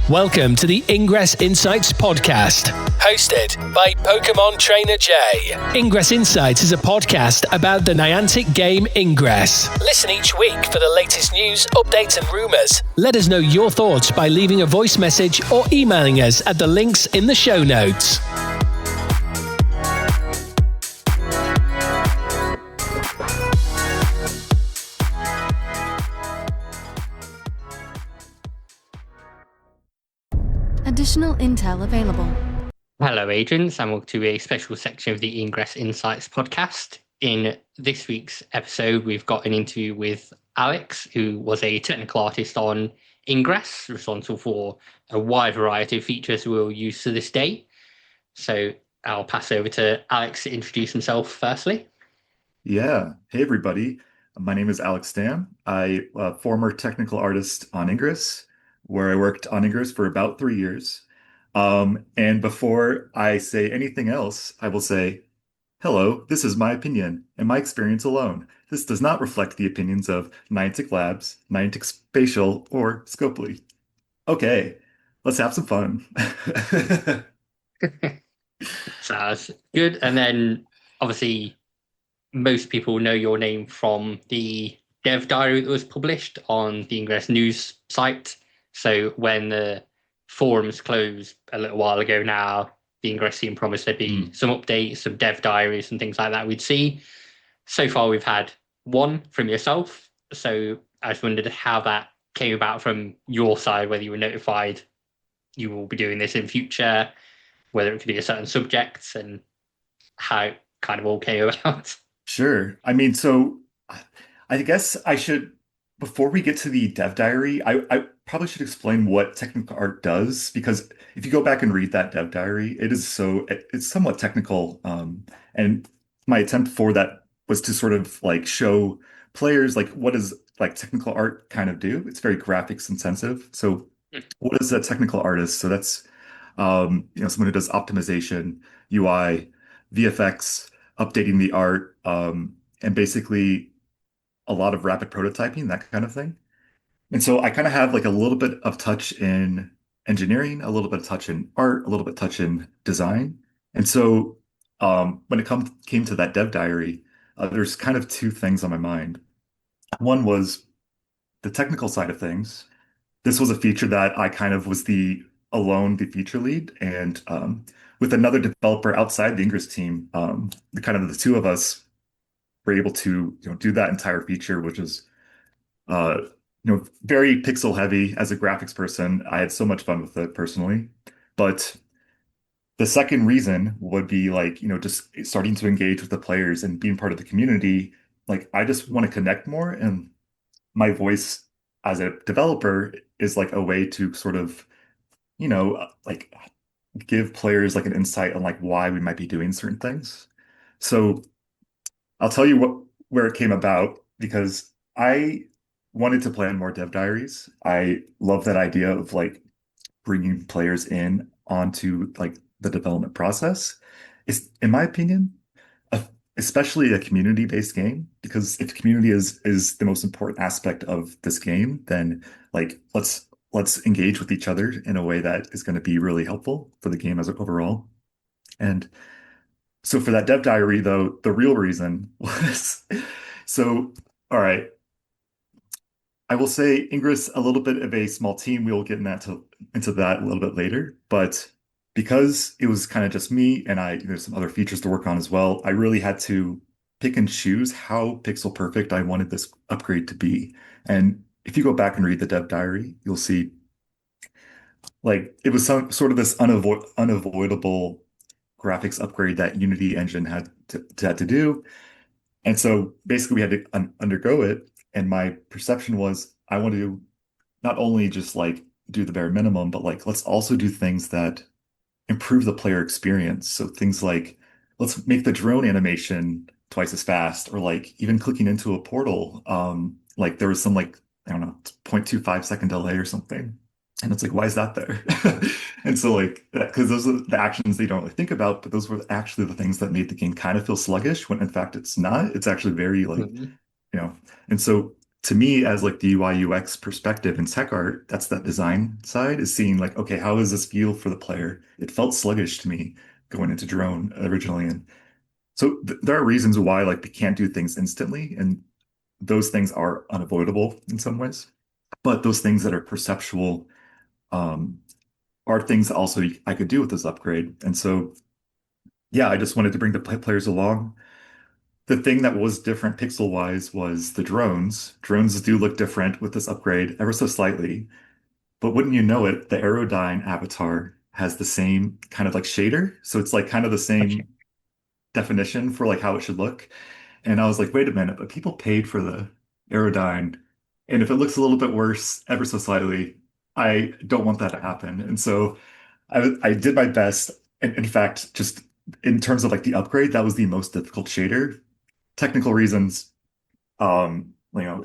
Welcome to the Ingress Insights podcast, hosted by Pokemon Trainer J. Ingress Insights is a podcast about the Niantic game Ingress. Listen each week for the latest news, updates and rumours. Let us know your thoughts by leaving a voice message or emailing us at the links in the show notes. Additional intel available. Hello, agents, and welcome to a special section of the Ingress Insights podcast. In this week's episode, we've got an interview with Alex, who was a technical artist on Ingress, responsible for a wide variety of features we'll use to this day. So I'll pass over to Alex to introduce himself firstly. Yeah. Hey, everybody. My name is Alex Stam. I'm a former technical artist on Ingress, where I worked on Ingress for about 3 years. And before I say anything else, I will say, hello, this is my opinion and my experience alone. This does not reflect the opinions of Niantic Labs, Niantic Spatial, or Scopely. Okay, let's have some fun. Sounds good. And then, obviously, most people know your name from the dev diary that was published on the Ingress news site. So when the forums closed a little while ago now, the Ingress team promised there'd be some updates, some dev diaries and things like that we'd see. So far, we've had one from yourself. So I just wondered how that came about from your side, whether you were notified you will be doing this in future, whether it could be a certain subject, and how it kind of all came about. Sure. I mean, so I guess I should, before we get to the dev diary, I probably should explain what technical art does, because if you go back and read that dev diary, it's somewhat technical. And my attempt for that was to sort of like show players like what does like technical art kind of do. It's very graphics intensive. So what is a technical artist? So that's someone who does optimization, UI, VFX, updating the art, and basically a lot of rapid prototyping, that kind of thing. And so I kind of have like a little bit of touch in engineering, a little bit of touch in art, a little bit of touch in design. And so when it came to that dev diary, there's kind of two things on my mind. One was the technical side of things. This was a feature that I kind of was the feature lead, and with another developer outside the Ingress team, the two of us were able to do that entire feature, which is very pixel heavy. As a graphics person, I had so much fun with it personally. But the second reason would be just starting to engage with the players and being part of the community. Like, I just want to connect more, and my voice as a developer is like a way to sort of, like give players like an insight on like why we might be doing certain things. So I'll tell you where it came about, because I wanted to plan more dev diaries. I love that idea of like bringing players in onto like the development process. It's, in my opinion, especially a community-based game, because if community is the most important aspect of this game, then like let's engage with each other in a way that is going to be really helpful for the game as overall. And so for that dev diary, though, the real reason was all right, I will say Ingress, a little bit of a small team. We will get into that a little bit later, but because it was kind of just me and there's some other features to work on as well, I really had to pick and choose how pixel perfect I wanted this upgrade to be. And if you go back and read the dev diary, you'll see like it was some sort of this unavoidable graphics upgrade that Unity engine had to do. And so basically we had to undergo it. And my perception was I want to not only just like do the bare minimum, but like let's also do things that improve the player experience. So things like let's make the drone animation twice as fast, or like even clicking into a portal. Like there was some like, I don't know, 0.25 second delay or something. And it's like, why is that there? And so like, because those are the actions they don't really think about, but those were actually the things that made the game kind of feel sluggish, when in fact it's not. It's actually very like, and so to me, as like the UI UX perspective in tech art, that's that design side is seeing like, okay, how does this feel for the player? It felt sluggish to me going into drone originally. And so there are reasons why like they can't do things instantly, and those things are unavoidable in some ways. But those things that are perceptual um, are things that also I could do with this upgrade. And so, yeah, I just wanted to bring the players along. The thing that was different pixel wise was the drones. Drones do look different with this upgrade ever so slightly. But wouldn't you know it, the Aerodyne avatar has the same kind of like shader. So it's like kind of the Okay. same definition for like how it should look. And I was like, wait a minute, but people paid for the Aerodyne. And if it looks a little bit worse, ever so slightly, I don't want that to happen. And so I did my best. And in fact, just in terms of like the upgrade, that was the most difficult shader. Technical reasons, I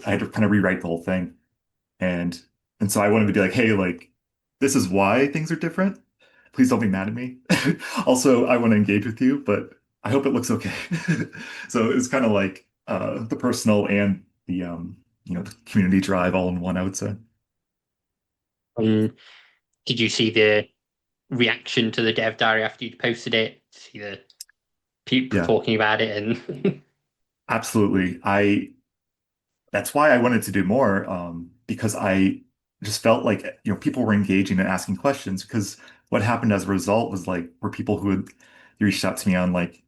had to kind of rewrite the whole thing. And and so I wanted to be like, hey, like this is why things are different. Please don't be mad at me. Also, I want to engage with you, but I hope it looks okay. So it's kind of like the personal and the community drive all in one, I would say. Um, did you see the reaction to the dev diary after you posted it? See the people Yeah, talking about it and absolutely. I That's why I wanted to do more, because I just felt like people were engaging and asking questions. Because what happened as a result was like were people who had reached out to me on like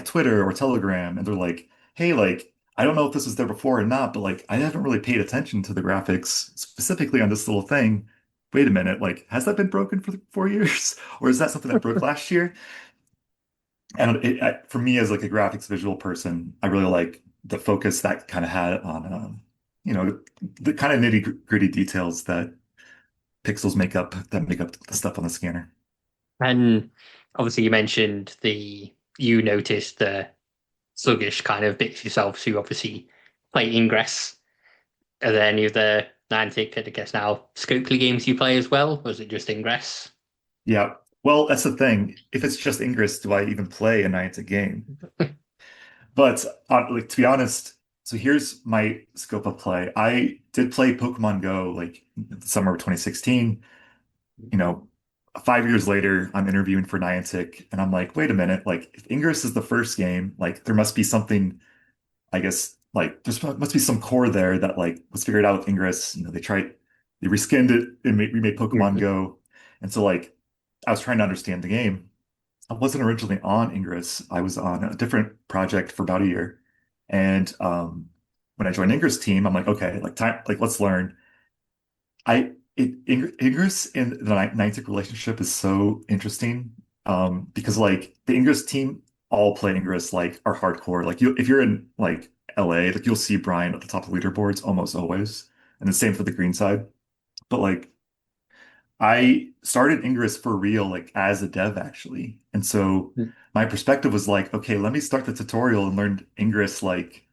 Twitter or Telegram, and they're like, "Hey, like I don't know if this was there before or not, but like I haven't really paid attention to the graphics specifically on this little thing. Wait a minute, like has that been broken for 4 years, or is that something that broke last year?" And for me, as like a graphics visual person, I really like the focus that kind of had on, you know, the kind of nitty-gritty details that pixels make up the stuff on the scanner. and obviously you mentioned you noticed the sluggish kind of bits yourself, so you obviously play Ingress. Are there any of the Niantic, I guess now, Scopely games you play as well, or is it just Ingress? Yeah. Well, that's the thing. If it's just Ingress, do I even play a Niantic game? But like to be honest, so here's my scope of play. I did play Pokemon Go like in the summer of 2016. you know, 5 years later, I'm interviewing for Niantic, and I'm like, wait a minute, like if Ingress is the first game, like there must be something, I guess, like there's must be some core there that like was figured out with Ingress. They reskinned it and remade Pokemon Mhm. Go, and so like I was trying to understand the game. I wasn't originally on Ingress. I was on a different project for about a year, and when I joined Ingress team, I'm like, okay, like time, like let's learn. Ingress and the Niantic relationship is so interesting, because like the Ingress team all play Ingress like are hardcore. Like if you're in like LA, like you'll see Brian at the top of leaderboards almost always, and the same for the green side. But like I started Ingress for real, like as a dev actually. And so my perspective was like, okay, let me start the tutorial and learn Ingress like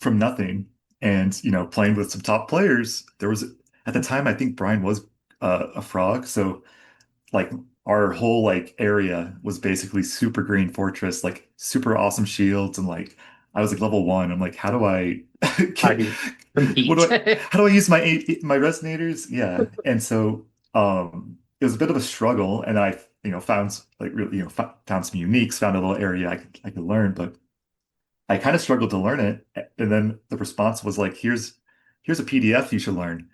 from nothing. And, playing with some top players, there was at the time, I think Brian was a frog. So like our whole like area was basically super green fortress, like super awesome shields. And like I was like level one. I'm like, how do I How get, do you what compete? do I, how do I use my resonators? Yeah. And so it was a bit of a struggle, and I found like really found some uniques, found a little area I could learn, but I kind of struggled to learn it. And then the response was like, here's a PDF you should learn.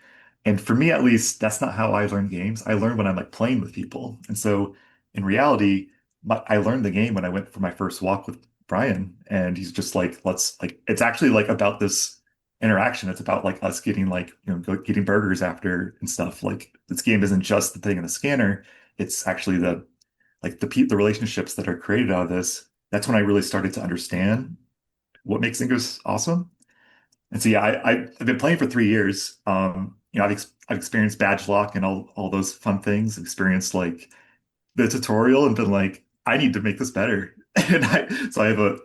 And for me, at least, that's not how I learn games. I learn when I'm like playing with people. And so in reality, I learned the game when I went for my first walk with Brian. And he's just like, let's like, it's actually like about this interaction. It's about like us getting like, getting burgers after and stuff. Like this game isn't just the thing in the scanner. It's actually the relationships that are created out of this. That's when I really started to understand what makes Ingress awesome. And so yeah, I've been playing for 3 years. I've experienced badge lock and all those fun things. Experienced like the tutorial and been like, I need to make this better. And I have a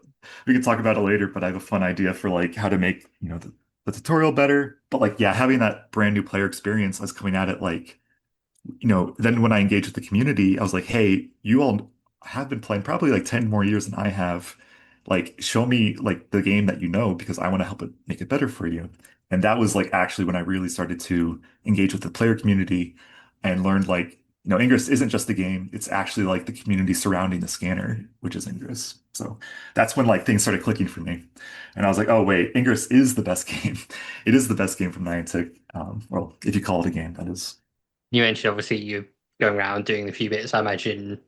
we can talk about it later, but I have a fun idea for like how to make the tutorial better. But like yeah, having that brand new player experience, I was coming at it like then when I engaged with the community, I was like, hey, you all have been playing probably like 10 more years than I have. Like, show me like the game that you know because I want to help it make it better for you. And that was like actually when I really started to engage with the player community and learned like, Ingress isn't just the game, it's actually like the community surrounding the scanner, which is Ingress. So that's when like things started clicking for me. And I was like, oh wait, Ingress is the best game. It is the best game from Niantic. Well, if you call it a game, that is. You mentioned obviously you're going around doing a few bits. I imagine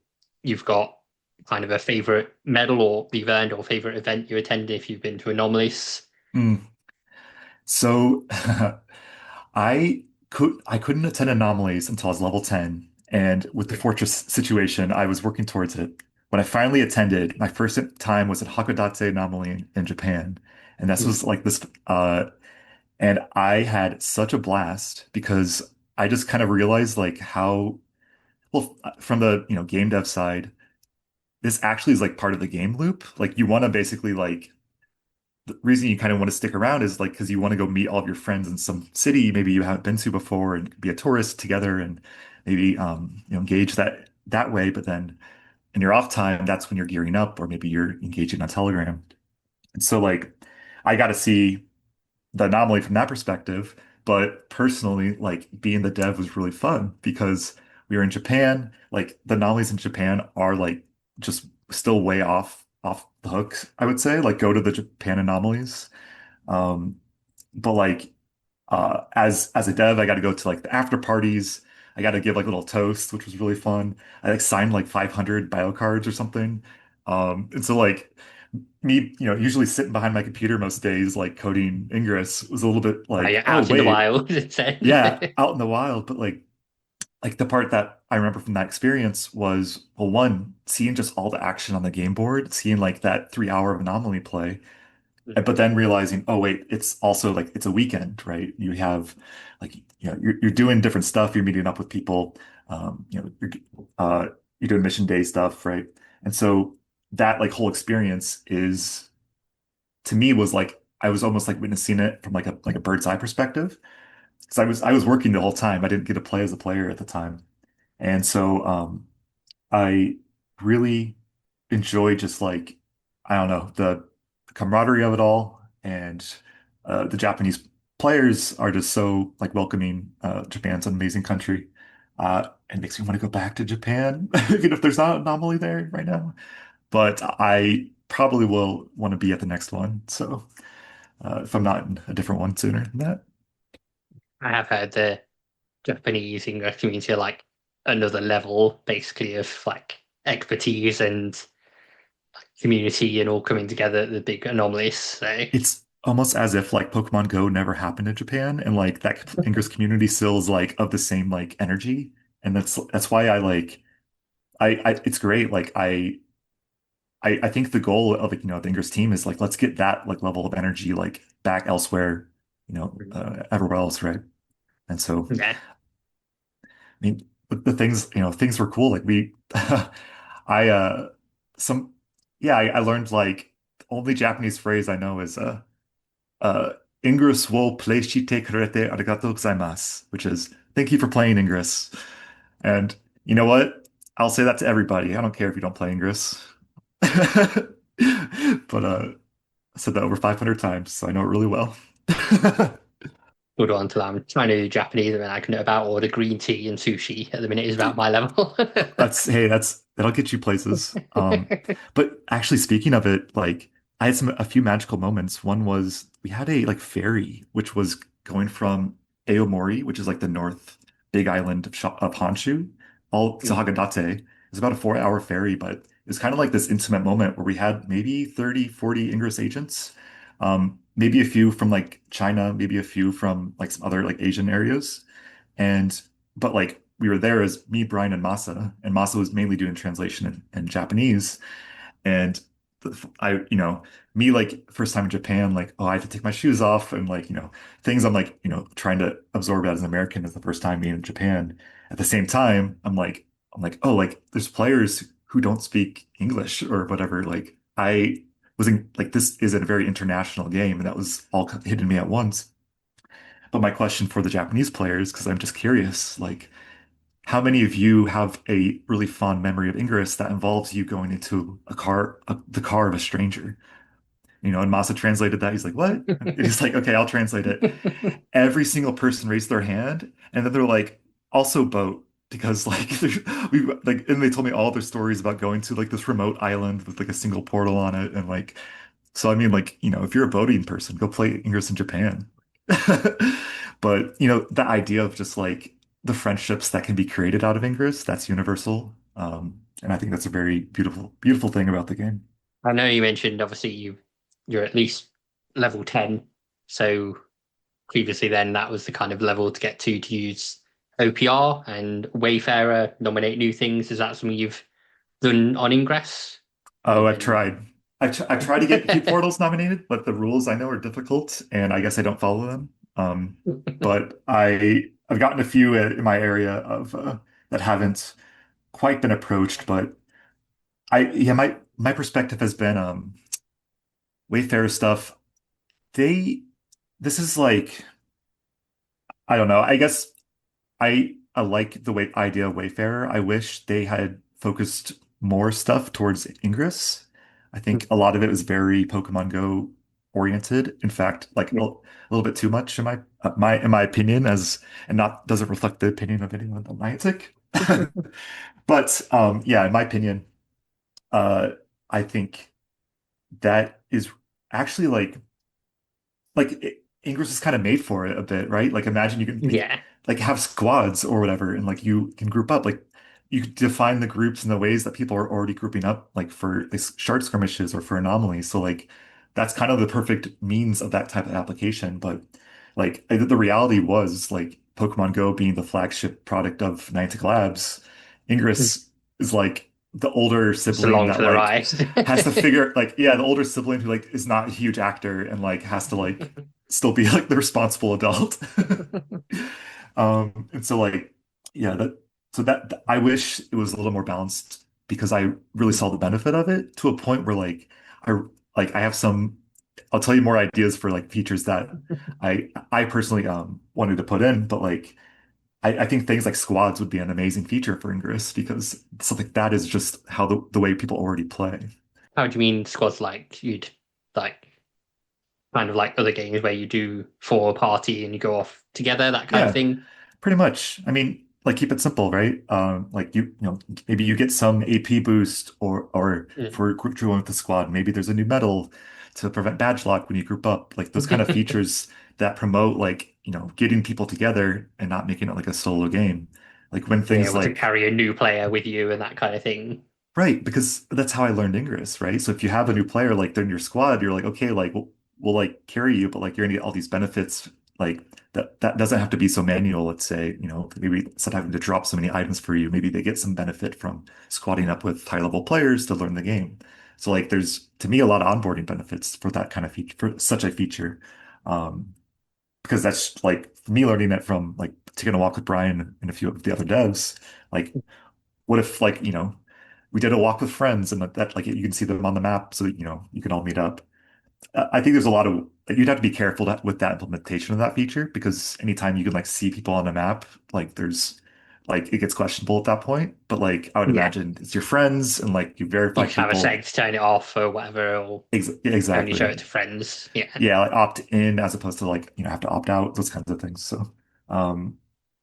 you've got kind of a favorite medal or you've earned or favorite event you attended if you've been to Anomalies. Mm. So I couldn't attend anomalies until I was level 10. And with the fortress situation, I was working towards it. When I finally attended, my first time was at Hakodate Anomaly in Japan. And this was like this and I had such a blast because I just kind of realized like how well from the game dev side, this actually is like part of the game loop. Like you want to basically like the reason you kind of want to stick around is like because you want to go meet all of your friends in some city maybe you haven't been to before and be a tourist together and maybe engage that way. But then in your off time, that's when you're gearing up, or maybe you're engaging on Telegram. And so like I got to see the anomaly from that perspective. But personally, like being the dev was really fun because we were in Japan. Like the anomalies in Japan are like just still way off the hook, I would say. Like go to the Japan anomalies. Um, but like as a dev, I got to go to like the after parties. I got to give like little toasts, which was really fun. I like signed like 500 bio cards or something. And so like me, usually sitting behind my computer most days, like coding Ingress was a little bit Now like, you're oh out in the wait, wild, it said. yeah, out in the wild. But like the part that I remember from that experience was, well, one, seeing just all the action on the game board, seeing like that 3 hour of anomaly play, but then realizing, oh wait, it's also like it's a weekend, right? You have like you're doing different stuff, you're meeting up with people, you're doing mission day stuff, right? And so that like whole experience is to me was like I was almost like witnessing it from like a bird's eye perspective. Because I was working the whole time. I didn't get to play as a player at the time. And so I really enjoy just like, I don't know, the camaraderie of it all. And the Japanese players are just so like welcoming. Japan's an amazing country. And makes me want to go back to Japan, even if there's not an anomaly there right now. But I probably will want to be at the next one. So if I'm not in a different one sooner than that. I have heard the Japanese English community are like another level, basically, of like expertise and community and all coming together at the big anomalies. So It's almost as if like Pokemon Go never happened in Japan and like that Ingress community still is like of the same like energy. And that's why I like I it's great. Like I think the goal of like, the Ingress team is like let's get that like level of energy like back elsewhere, everywhere else, right? And so yeah, I mean the things, things were cool. Like we I some yeah, I learned like the only Japanese phrase I know is uh, Ingress wo pleishite kurete arigatou gozaimasu, which is thank you for playing Ingress. And you know what? I'll say that to everybody. I don't care if you don't play Ingress. But I said that over 500 times, so I know it really well. good on to that. I'm trying to do Japanese and I can know about order green tea and sushi at the minute is about my level. That'll get you places. But actually speaking of it, like I had a few magical moments. One was we had a like ferry which was going from Aomori, which is like the north big island of Honshu, all to Hakodate. It's about a 4 hour ferry, but it was kind of like this intimate moment where we had maybe 30, 40 Ingress agents. Maybe a few from like China, maybe a few from like some other like Asian areas. And but like we were there as me, Brian, and Masa was mainly doing translation in Japanese. And I, me like first time in Japan, like, oh, I have to take my shoes off and like, things I'm like, trying to absorb that as an American as the first time being in Japan. At the same time, I'm like, oh, like there's players who don't speak English or whatever. Like I was in like this is a very international game, and that was all hitting me at once. But my question for the Japanese players, because I'm just curious, like, how many of you have a really fond memory of Ingress that involves you going into the car of a stranger? And Masa translated that. He's like, what? And he's like, okay, I'll translate it. Every single person raised their hand, and then they're like, also boat. Because like we like and they told me all their stories about going to like this remote island with like a single portal on it and like so I mean like if you're a boating person go play Ingress in Japan. But the idea of just like the friendships that can be created out of Ingress, that's universal. And I think that's a very beautiful thing about the game. I know you mentioned obviously you're at least level 10. So previously then that was the kind of level to get to use OPR and Wayfarer, nominate new things. Is that something you've done on Ingress? Oh, And I've then tried. I try to get Keep Portals nominated, but the rules I know are difficult, and I guess I don't follow them. But I've gotten a few in my area of that haven't quite been approached. But my perspective has been Wayfarer stuff. They this is like I don't know. I guess I like the idea of Wayfarer. I wish they had focused more stuff towards Ingress. I think a lot of it was very Pokemon Go oriented. In fact, like a little bit too much in my opinion, as and not doesn't reflect the opinion of anyone on Niantic. But yeah, in my opinion, uh, I think that is actually Ingress is kind of made for it a bit, right? Like imagine you can yeah, like have squads or whatever, and like you can group up. Like you could define the groups in the ways that people are already grouping up, like for like shard skirmishes or for anomalies. So like that's kind of the perfect means of that type of application. But like the reality was like Pokemon Go being the flagship product of Niantic Labs, Ingress is like the older it's sibling along that for the like ride. has to figure like yeah the older sibling who like is not a huge actor and like has to like still be like the responsible adult. And so like yeah I wish it was a little more balanced because I really saw the benefit of it to a point where I I have some I'll tell you more ideas for like features that I personally wanted to put in, but like I think things like squads would be an amazing feature for Ingress because something like that is just how the way people already play. How do you mean squads like you'd like kind of like other games where you do for a party and you go off together, that kind of Yeah, thing? pretty much. I mean, like keep it simple, right? Like maybe you get some AP boost or Mm. for crewing with the squad. Maybe there's a new medal to prevent badge lock when you group up. Like those kind of features that promote like, getting people together and not making it like a solo game. Like when Being things able to like carry a new player with you and that kind of thing. right, because that's how I learned Ingress, right? So if you have a new player like they're in your squad, you're like, okay, like we'll like carry you, but like you're gonna get all these benefits. Like that doesn't have to be so manual, let's say, maybe instead of having to drop so many items for you, maybe they get some benefit from squatting up with high level players to learn the game. So like there's to me a lot of onboarding benefits for that kind of feature for such a feature. Um, because that's like me learning it from like taking a walk with Brian and a few of the other devs, like what if like, we did a walk with friends and that like you can see them on the map so that, you can all meet up. I think there's a lot of you'd have to be careful with that implementation of that feature because anytime you can like see people on the map, like there's like it gets questionable at that point. But like I would Yeah. imagine it's your friends and like you You verify can have a people seg to turn it off or whatever, or only show exactly. it to friends. Yeah. Yeah, like opt in as opposed to like, have to opt out, those kinds of things. So um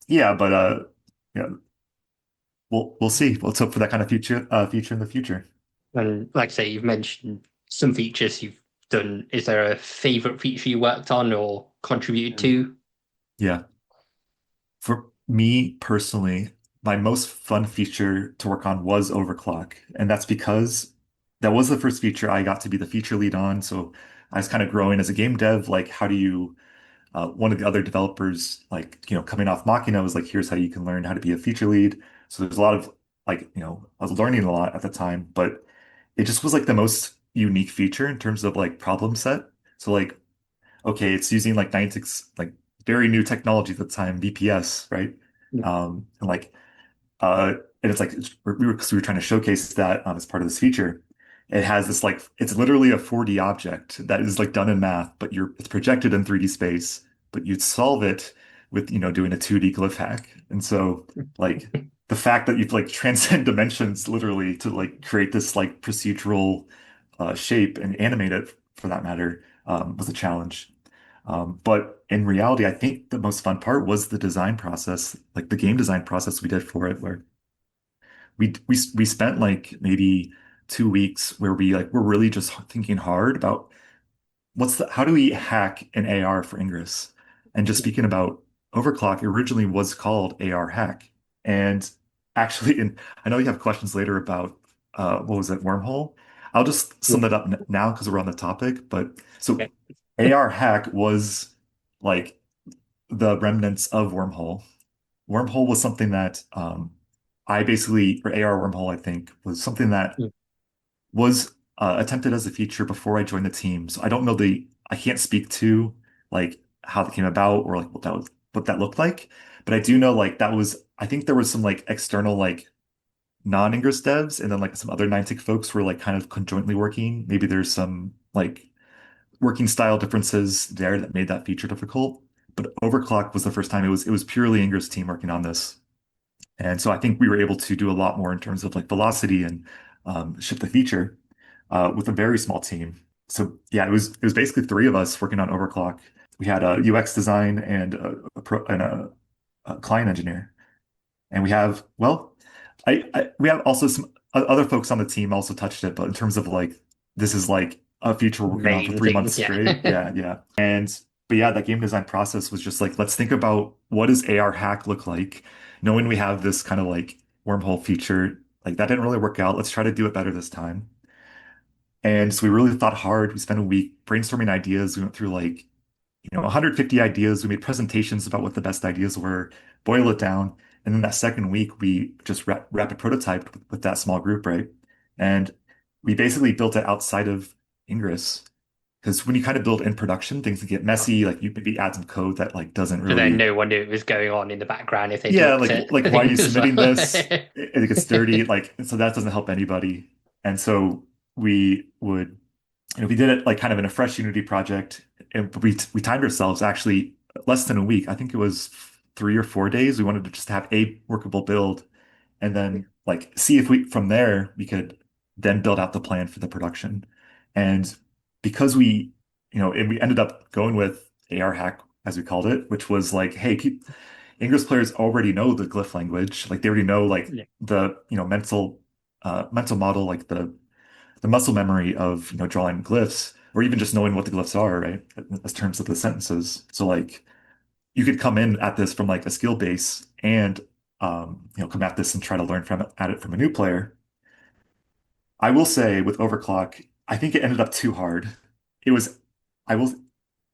yeah, but yeah, we'll see. Let's hope for that kind of feature in the future. And like I say, you've mentioned some features you've done. Is there a favorite feature you worked on or contributed Mm. to? Yeah. For me personally, my most fun feature to work on was overclock. And that's because that was the first feature I got to be the feature lead on. So I was kind of growing as a game dev. Like, how do you, one of the other developers, like, coming off Machina was like, here's how you can learn how to be a feature lead. So there's a lot of like, I was learning a lot at the time, but it just was like the most unique feature in terms of like problem set. So like okay, it's using like Niantic's like very new technology at the time, BPS, right? And like and it's like we were trying to showcase that as part of this feature. It has this like it's literally a 4D object that is like done in math, but it's projected in 3D space, but you'd solve it with doing a 2D glyph hack. And so like the fact that you've like transcend dimensions literally to like create this like procedural shape and animate it for that matter, was a challenge. But in reality, I think the most fun part was the design process, like the game design process we did for it, where we spent like maybe 2 weeks where we're really just thinking hard about how do we hack an AR for Ingress? And just speaking about overclock, it originally was called AR hack. And actually, and I know you have questions later about what was it, wormhole? I'll just Yeah. sum that up now because we're on the topic. But so Okay. AR hack was like the remnants of wormhole. Wormhole was something that I basically, or AR wormhole, I think, was something that Mm. was attempted as a feature before I joined the team. So I don't know I can't speak to like how that came about or like what that looked like. But I do know like I think there was some like external like non-Ingress devs and then like some other Niantic folks were like kind of conjointly working. Maybe there's some like working style differences there that made that feature difficult. But Overclock was the first time it was purely Ingress team working on this. And so I think we were able to do a lot more in terms of like velocity and ship the feature with a very small team. So yeah, it was basically three of us working on Overclock. We had a UX design and a client engineer, and we have also some other folks on the team also touched it, but in terms of like this is like a feature we're working on for Main 3 months thing. Yeah. straight. Yeah, yeah. But yeah, that game design process was just like, let's think about what does AR hack look like, knowing we have this kind of like wormhole feature. Like that didn't really work out. Let's try to do it better this time. And so we really thought hard. We spent a week brainstorming ideas. We went through like 150 ideas. We made presentations about what the best ideas were, boil it down. And then that second week, we just rapid prototyped with that small group, right? And we basically built it outside of Ingress. Because when you kind of build in production, things can get messy. Like you maybe add some code that like doesn't So then really, no one knew it was going on in the background if they'd yeah, looked like at why are you things as submitting well. this? It gets dirty, like so that doesn't help anybody. And so we would we did it like kind of in a fresh Unity project, and we timed ourselves actually less than a week. I think it was 3 or 4 days. We wanted to just have a workable build, and then like see if we from there we could then build out the plan for the production. And because and we ended up going with AR hack as we called it, which was like, hey, English players already know the glyph language, like they already know like Yeah. the mental model, like the muscle memory of drawing glyphs or even just knowing what the glyphs are, right? As terms of the sentences. So like you could come in at this from like a skill base and come at this and try to learn from at it from a new player. I will say with Overclock, I think it ended up too hard. It was I will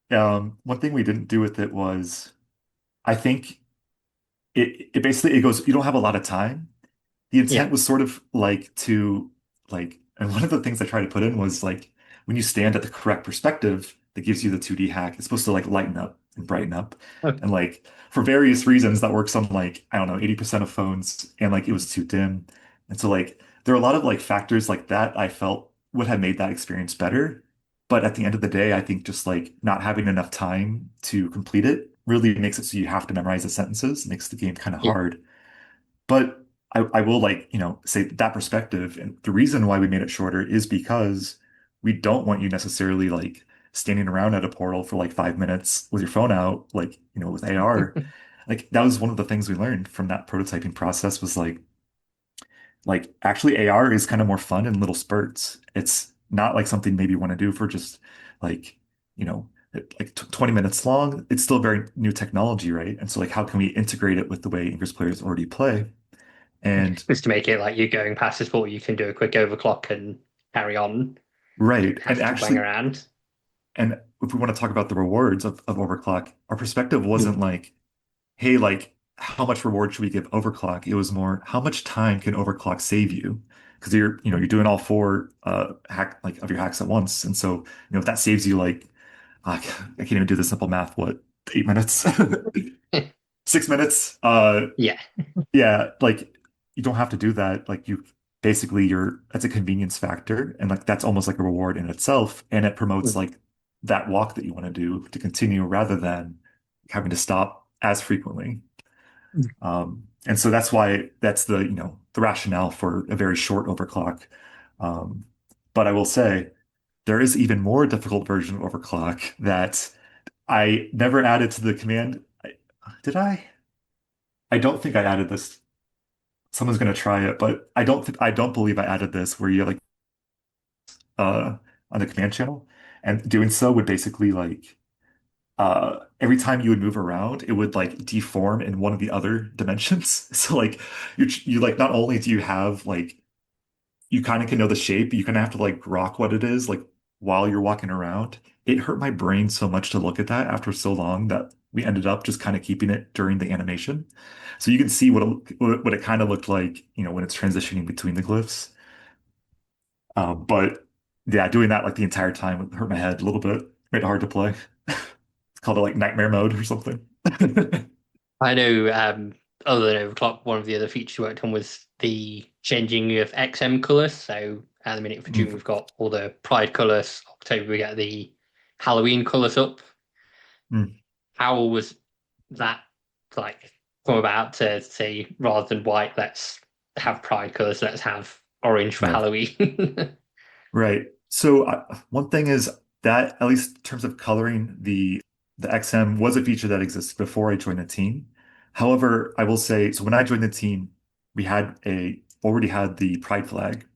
one thing we didn't do with it was I think it basically it goes you don't have a lot of time. The Yeah. intent was sort of like and one of the things I tried to put in was like when you stand at the correct perspective that gives you the 2D hack, it's supposed to like lighten up and brighten up. Okay. And like for various reasons that works on like, I don't know, 80% of phones and like it was too dim. And so like there are a lot of like factors like that I felt would have made that experience better. But at the end of the day, I think just like not having enough time to complete it really makes it so you have to memorize the sentences, makes the game kind of Yeah. hard. But I will like, say that perspective. And the reason why we made it shorter is because we don't want you necessarily like standing around at a portal for like 5 minutes with your phone out, like, with AR. Like that was one of the things we learned from that prototyping process was like actually AR is kind of more fun in little spurts. It's not like something maybe you want to do for just like, like 20 minutes long. It's still very new technology, right? And so like how can we integrate it with the way English players already play? And Just to make it like you going past the sport, you can do a quick overclock and carry on. You right. don't And have to wang actually, around. and if we want to talk about the rewards of overclock, our perspective Mm. wasn't like, hey, like how much reward should we give overclock? It was more how much time can overclock save you? Because you're doing all four hack like of your hacks at once. And so, if that saves you like I can't even do the simple math, what, 8 minutes? 6 minutes? Yeah. Yeah, like you don't have to do that. Like you basically that's a convenience factor and like that's almost like a reward in itself. And it promotes Mm. like that walk that you want to do to continue rather than having to stop as frequently. And so that's the rationale for a very short overclock. Um, but I will say there is even more difficult version of overclock that I never added to the command. Did I? I don't think I added this. Someone's gonna try it, but I don't believe I added this where you like uh on the command channel, and doing so would basically like every time you would move around, it would like deform in one of the other dimensions. So like you like not only do you have like you kind of can know the shape, but you kind of have to like rock what it is like while you're walking around. It hurt my brain so much to look at that after so long that we ended up just kind of keeping it during the animation. So you can see what it kind of looked like, when it's transitioning between the glyphs. But yeah, doing that like the entire time would hurt my head a little bit, made it hard to play. It's called it like nightmare mode or something. I know, other than overclock, one of the other features we worked on was the changing of XM colors. So at the minute for June, Mm, we've got all the Pride colors. October, we get the Halloween colors up. mm, How was that like come about to say rather than white, let's have Pride colors, let's have orange for right. Halloween? Right. So one thing is that at least in terms of coloring, the XM was a feature that existed before I joined the team. However, I will say, so when I joined the team, we had a already had the pride flag.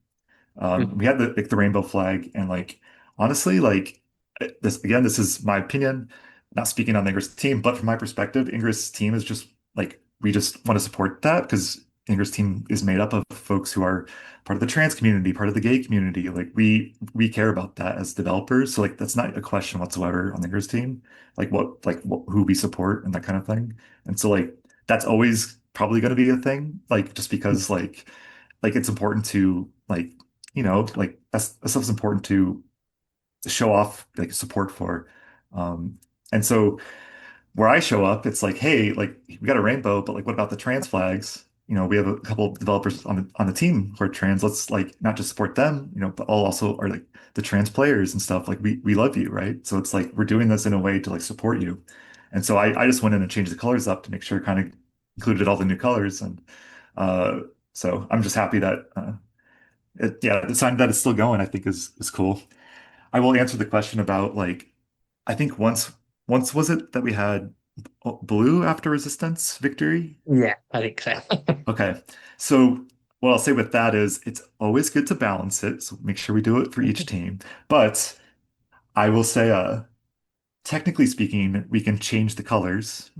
We had the rainbow flag, and like honestly, like this again, this is my opinion, not speaking on the Ingress team, but from my perspective, Ingress team is just like we just want to support that because Ingress team is made up of folks who are part of the trans community, part of the gay community. Like we care about that as developers. So like that's not a question whatsoever on the Ingress team. Who we support and that kind of thing. And so like that's always probably going to be a thing. Like just because like it's important to like that stuff's important to show off like support for. Um, and so where I show up, it's like, hey, like we got a rainbow, but like what about the trans flags? We have a couple of developers on the team who are trans. Let's like not just support them, but all also are like the trans players and stuff. Like we love you, right? So it's like we're doing this in a way to like support you. And so I just went in and changed the colors up to make sure it kind of included all the new colors. And uh so I'm just happy that yeah, the sign that it's still going, I think is cool. I will answer the question about like I think once was it that we had blue after resistance victory? Yeah, I think so. Okay. So what I'll say with that is it's always good to balance it. So make sure we do it for each team. But I will say technically speaking, we can change the colors.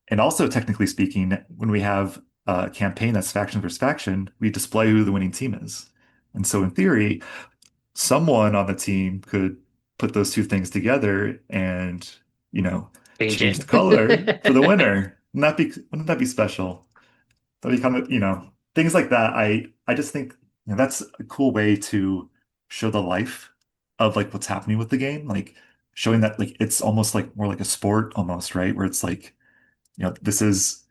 And also technically speaking, when we have a campaign that's faction versus faction, we display who the winning team is. And so in theory, someone on the team could put those two things together and, you know, Change change the color for the it. winner. Wouldn't that be special? That'd be kind of, things like that. I just think, that's a cool way to show the life of like what's happening with the game. Like showing that like it's almost like more like a sport almost, right? Where it's like, this is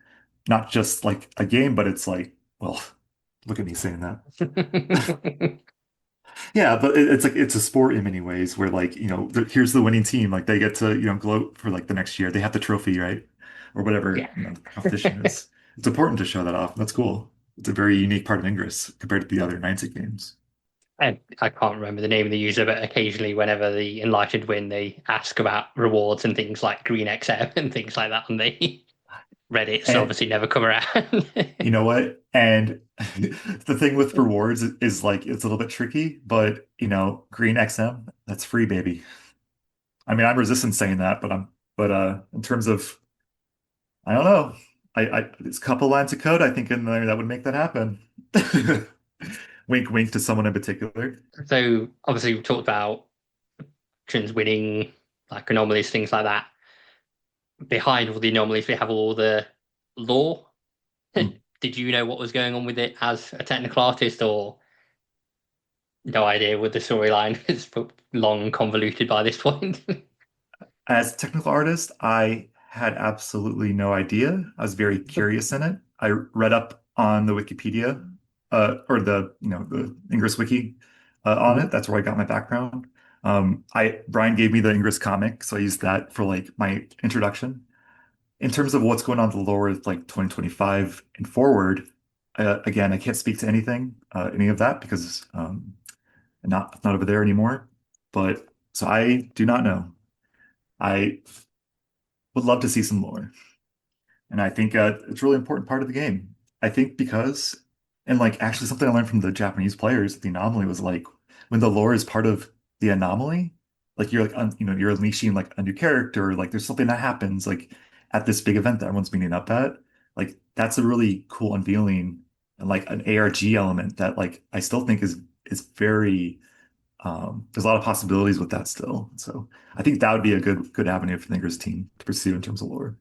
not just like a game, but it's like, well, look at me saying that. Yeah, but it's like it's a sport in many ways where like, here's the winning team. Like they get to, gloat for like the next year. They have the trophy, right? Or whatever, Yeah. the competition is. It's important to show that off. That's cool. It's a very unique part of Ingress compared to the other Niantic games. I can't remember the name of the user, but occasionally, whenever the Enlightened win, they ask about rewards and things like Green XM and things like that on the Reddit. So And obviously, never come around. you know what? And the thing with rewards is like it's a little bit tricky, but Green XM, that's free, baby. I mean, I'm resistant saying that, but in terms of I don't know. It's a couple lines of code I think in there that would make that happen. Wink, wink to someone in particular. So obviously, we talked about trends winning, like anomalies, things like that. Behind all the anomalies, we have all the lore. Hmm. Did you know what was going on with it as a technical artist, or no idea with the storyline? It's long convoluted by this point. As a technical artist, I had absolutely no idea. I was very curious in it. I read up on the Wikipedia, or the Ingress Wiki, on it. Mhm. That's where I got my background. Brian gave me the Ingress comic, so I used that for like my introduction. In terms of what's going on in the lore with like 2025 and forward, again, I can't speak to any of that because I'm not over there anymore. but so I do not know. I would love to see some lore. And I think it's a really important part of the game. I think because, and like actually something I learned from the Japanese players, the anomaly was like when the lore is part of the anomaly, like you're like, you're unleashing like a new character, like there's something that happens like at this big event that everyone's meeting up at. Like that's a really cool unveiling and like an ARG element that like I still think is very there's a lot of possibilities with that still. So I think that would be a good avenue for the Ingress team to pursue in terms of lore.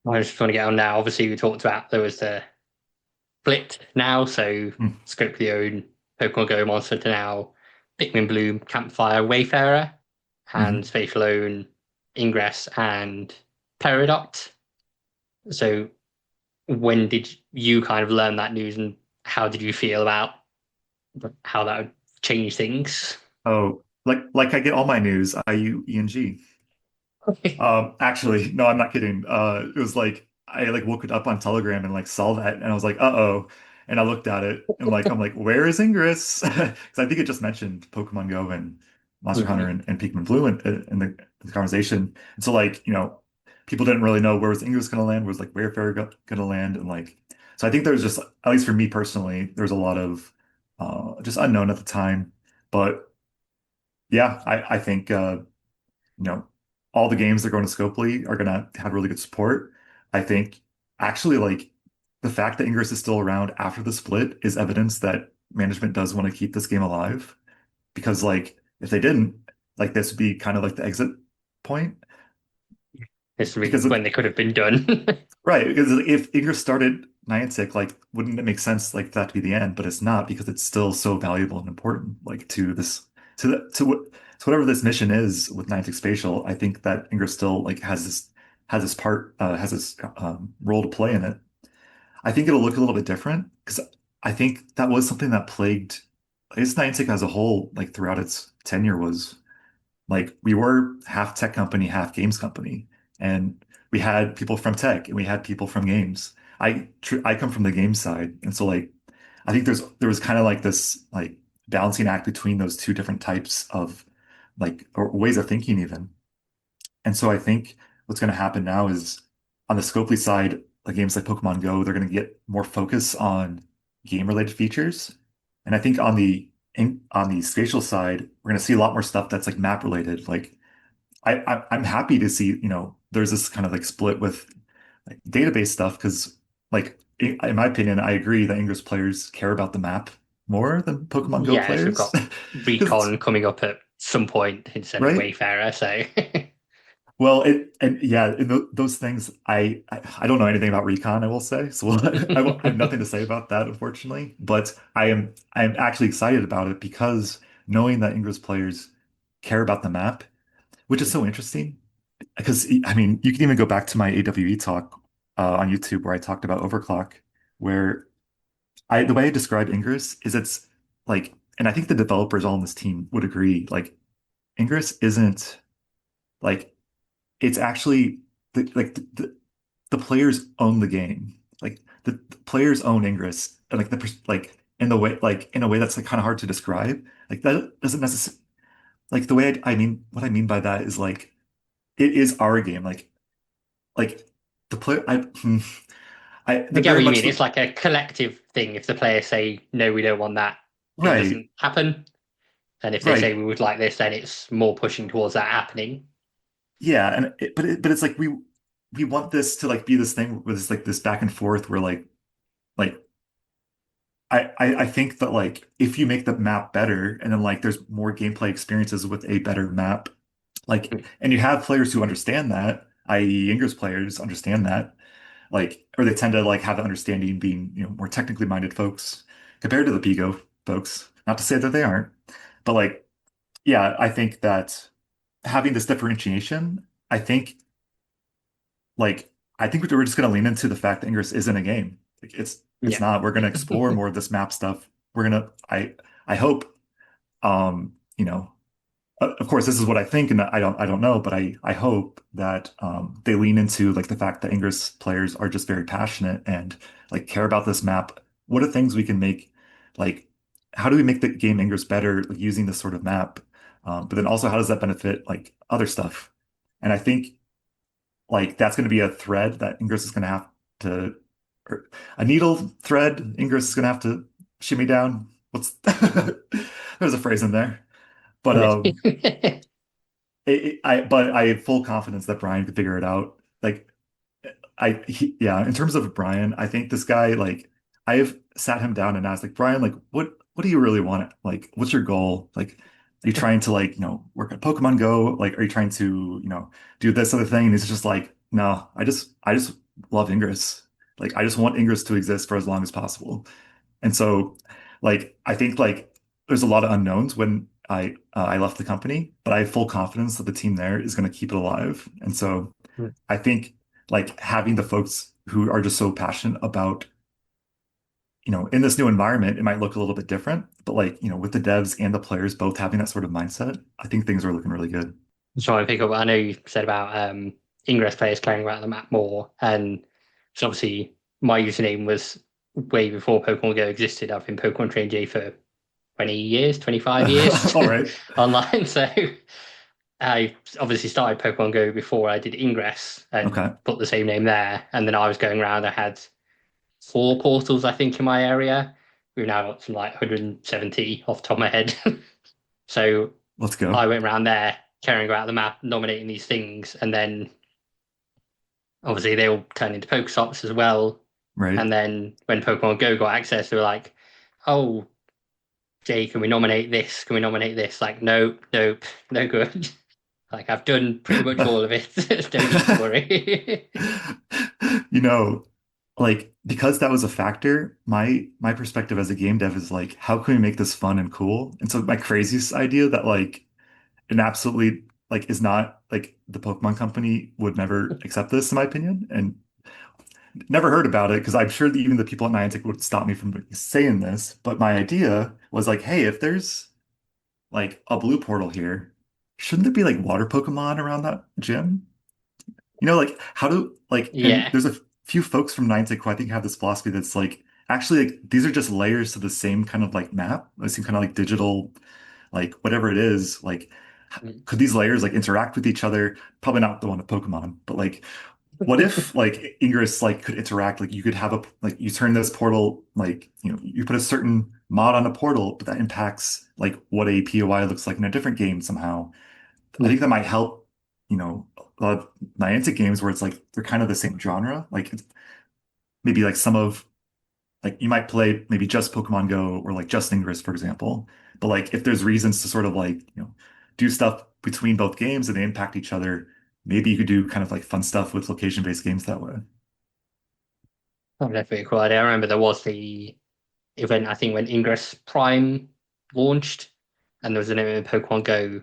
I just want to get on now. Obviously, we talked about there was the split now, so Hmm. Scope the own Pokemon Go monster to now Pikmin Bloom, Campfire, Wayfarer, and Mhm. Spatial own Ingress and Peridot. So when did you kind of learn that news, and how did you feel about how that would change things? Oh, like I get all my news, IUENG. Actually, no, I'm not kidding. It was like I like woke it up on Telegram and like saw that, and I was like, uh-oh. And I looked at it and like I'm like, where is Ingress? Because I think it just mentioned Pokemon Go and Monster Hunter Mhm. and Pikmin Blue in the conversation. And so like, people didn't really know where was Ingress gonna land, where was like Wayfarer gonna land, and like so I think there's just at least for me personally, there's a lot of just unknown at the time. But yeah, I think you know, all the games that are going to Scopely are going to have really good support. I think actually, like the fact that Ingress is still around after the split is evidence that management does want to keep this game alive. Because, like, if they didn't, like, this would be kind of like the exit point. This is Because, when they could have been done. right, because if Ingress started Niantic, like, wouldn't it make sense like for that to be the end? But it's not because it's still so valuable and important, like to this to what to whatever this mission is with Niantic Spatial. I think that Ingress still like has this part has this role to play in it. I think it'll look a little bit different because I think that was something that plagued its Niantic as a whole, like throughout its tenure was like we were half tech company, half games company, and we had people from tech and we had people from games. I come from the game side, and so like I think there was kind of like this like balancing act between those two different types of like or ways of thinking even. And so I think what's going to happen now is on the Scopely side, like games like Pokemon Go, they're going to get more focus on game related features. And I think on the spatial side, we're going to see a lot more stuff that's like map related. Like I'm happy to see, there's this kind of like split with like database stuff because like in my opinion, I agree that English players care about the map more than Pokemon Go Yes, we've players. got Because it's Recon coming up at some point instead of right. Wayfarer, so Well, it and yeah, and those things I don't know anything about recon, I will say. So I have nothing to say about that, unfortunately. But I am actually excited about it because knowing that English players care about the map, which is so interesting. Because I mean, you can even go back to my AWE talk on YouTube where I talked about overclock, where I the way I describe Ingress is it's like, and I think the developers all on this team would agree, like Ingress isn't like it's actually the players own the game. Like the players own Ingress, and like like in a way that's like kind of hard to describe. Like that doesn't necessarily like the way I mean what I mean by that is like it is our game. Like the player I they're get very what you much mean. It's like a collective thing. If the players say no, we don't want that, it right, doesn't happen. And if they say right. we would like this, then it's more pushing towards that happening. Yeah, and but it's like we want this to like be this thing where it's like this back and forth where like I think that like if you make the map better and then like there's more gameplay experiences with a better map, like and you have players who understand that, i.e. English players understand that, like or they tend to like have the understanding being, more technically minded folks compared to the Pigo folks. Not to say that they aren't, but like yeah, I think that having this differentiation, I think I think we're just going to lean into the fact that Ingress isn't a game. Like it's Yeah. not. We're going to explore more of this map stuff. We're gonna. I hope. You know. Of course, this is what I think, and I don't know, but I hope that they lean into like the fact that Ingress players are just very passionate and like care about this map. What are things we can make? Like, how do we make the game Ingress better like, using this sort of map? But then also, how does that benefit like other stuff? And I think like that's going to be a thread that Ingress is going to have to, or a needle thread Ingress is going to have to shimmy down. What's there's a phrase in there, but but I have full confidence that Brian could figure it out. Like yeah, in terms of Brian, I think this guy, like, I have sat him down and asked, like, Brian, like, what do you really want? Like, what's your goal? Like, are you trying to like, work at Pokemon Go? Like, are you trying to, do this other thing? And he's just like, no, I just love Ingress. Like, I just want Ingress to exist for as long as possible. And so, like, I think like there's a lot of unknowns when I left the company, but I have full confidence that the team there is going to keep it alive. And so I think like having the folks who are just so passionate about, in this new environment, it might look a little bit different, but like, with the devs and the players both having that sort of mindset, I think things are looking really good. So I pick up. I know you said about Ingress players caring about the map more, and so obviously my username was way before Pokemon Go existed. I've been Pokemon Train J for 20 years, 25 years All right. online. So I obviously started Pokemon Go before I did Ingress and Okay. put the same name there. And then I was going around. I had 4 portals, I think, in my area. We've now got some like 170 off the top of my head. So Let's go. I went around there caring about the map, nominating these things, and then obviously they all turned into Pokestops as well. Right. And then when Pokemon Go got access, they were like, "Oh, Jay, can we nominate this? Can we nominate this?" Like, nope, nope, no good. Like, I've done pretty much all of it. Don't need to worry. You know, like because that was a factor, my perspective as a game dev is like, how can we make this fun and cool? And so my craziest idea that like an absolutely like is not like the Pokemon Company would never accept this, in my opinion, and never heard about it because I'm sure that even the people at Niantic would stop me from saying this. But my idea was like, hey, if there's like a blue portal here, shouldn't there be like water Pokemon around that gym? Like how do like, and Yeah. there's a few folks from Niantic who I think have this philosophy that's like, actually, like these are just layers to the same kind of like map, the same kind of like digital, like whatever it is. Like, could these layers like interact with each other? Probably not the one of Pokemon, but like, what if like Ingress like could interact? Like, you could have a like you turn this portal like you put a certain mod on a portal, but that impacts like what a POI looks like in a different game somehow. I think that might help, a lot of Niantic games where it's like they're kind of the same genre. Like maybe like some of like you might play maybe just Pokemon Go or like just Ingress, for example. But like if there's reasons to sort of like, do stuff between both games and they impact each other, maybe you could do kind of like fun stuff with location-based games that way. Oh, definitely a cool idea. I remember there was the event, I think, when Ingress Prime launched, and there was an event in Pokemon Go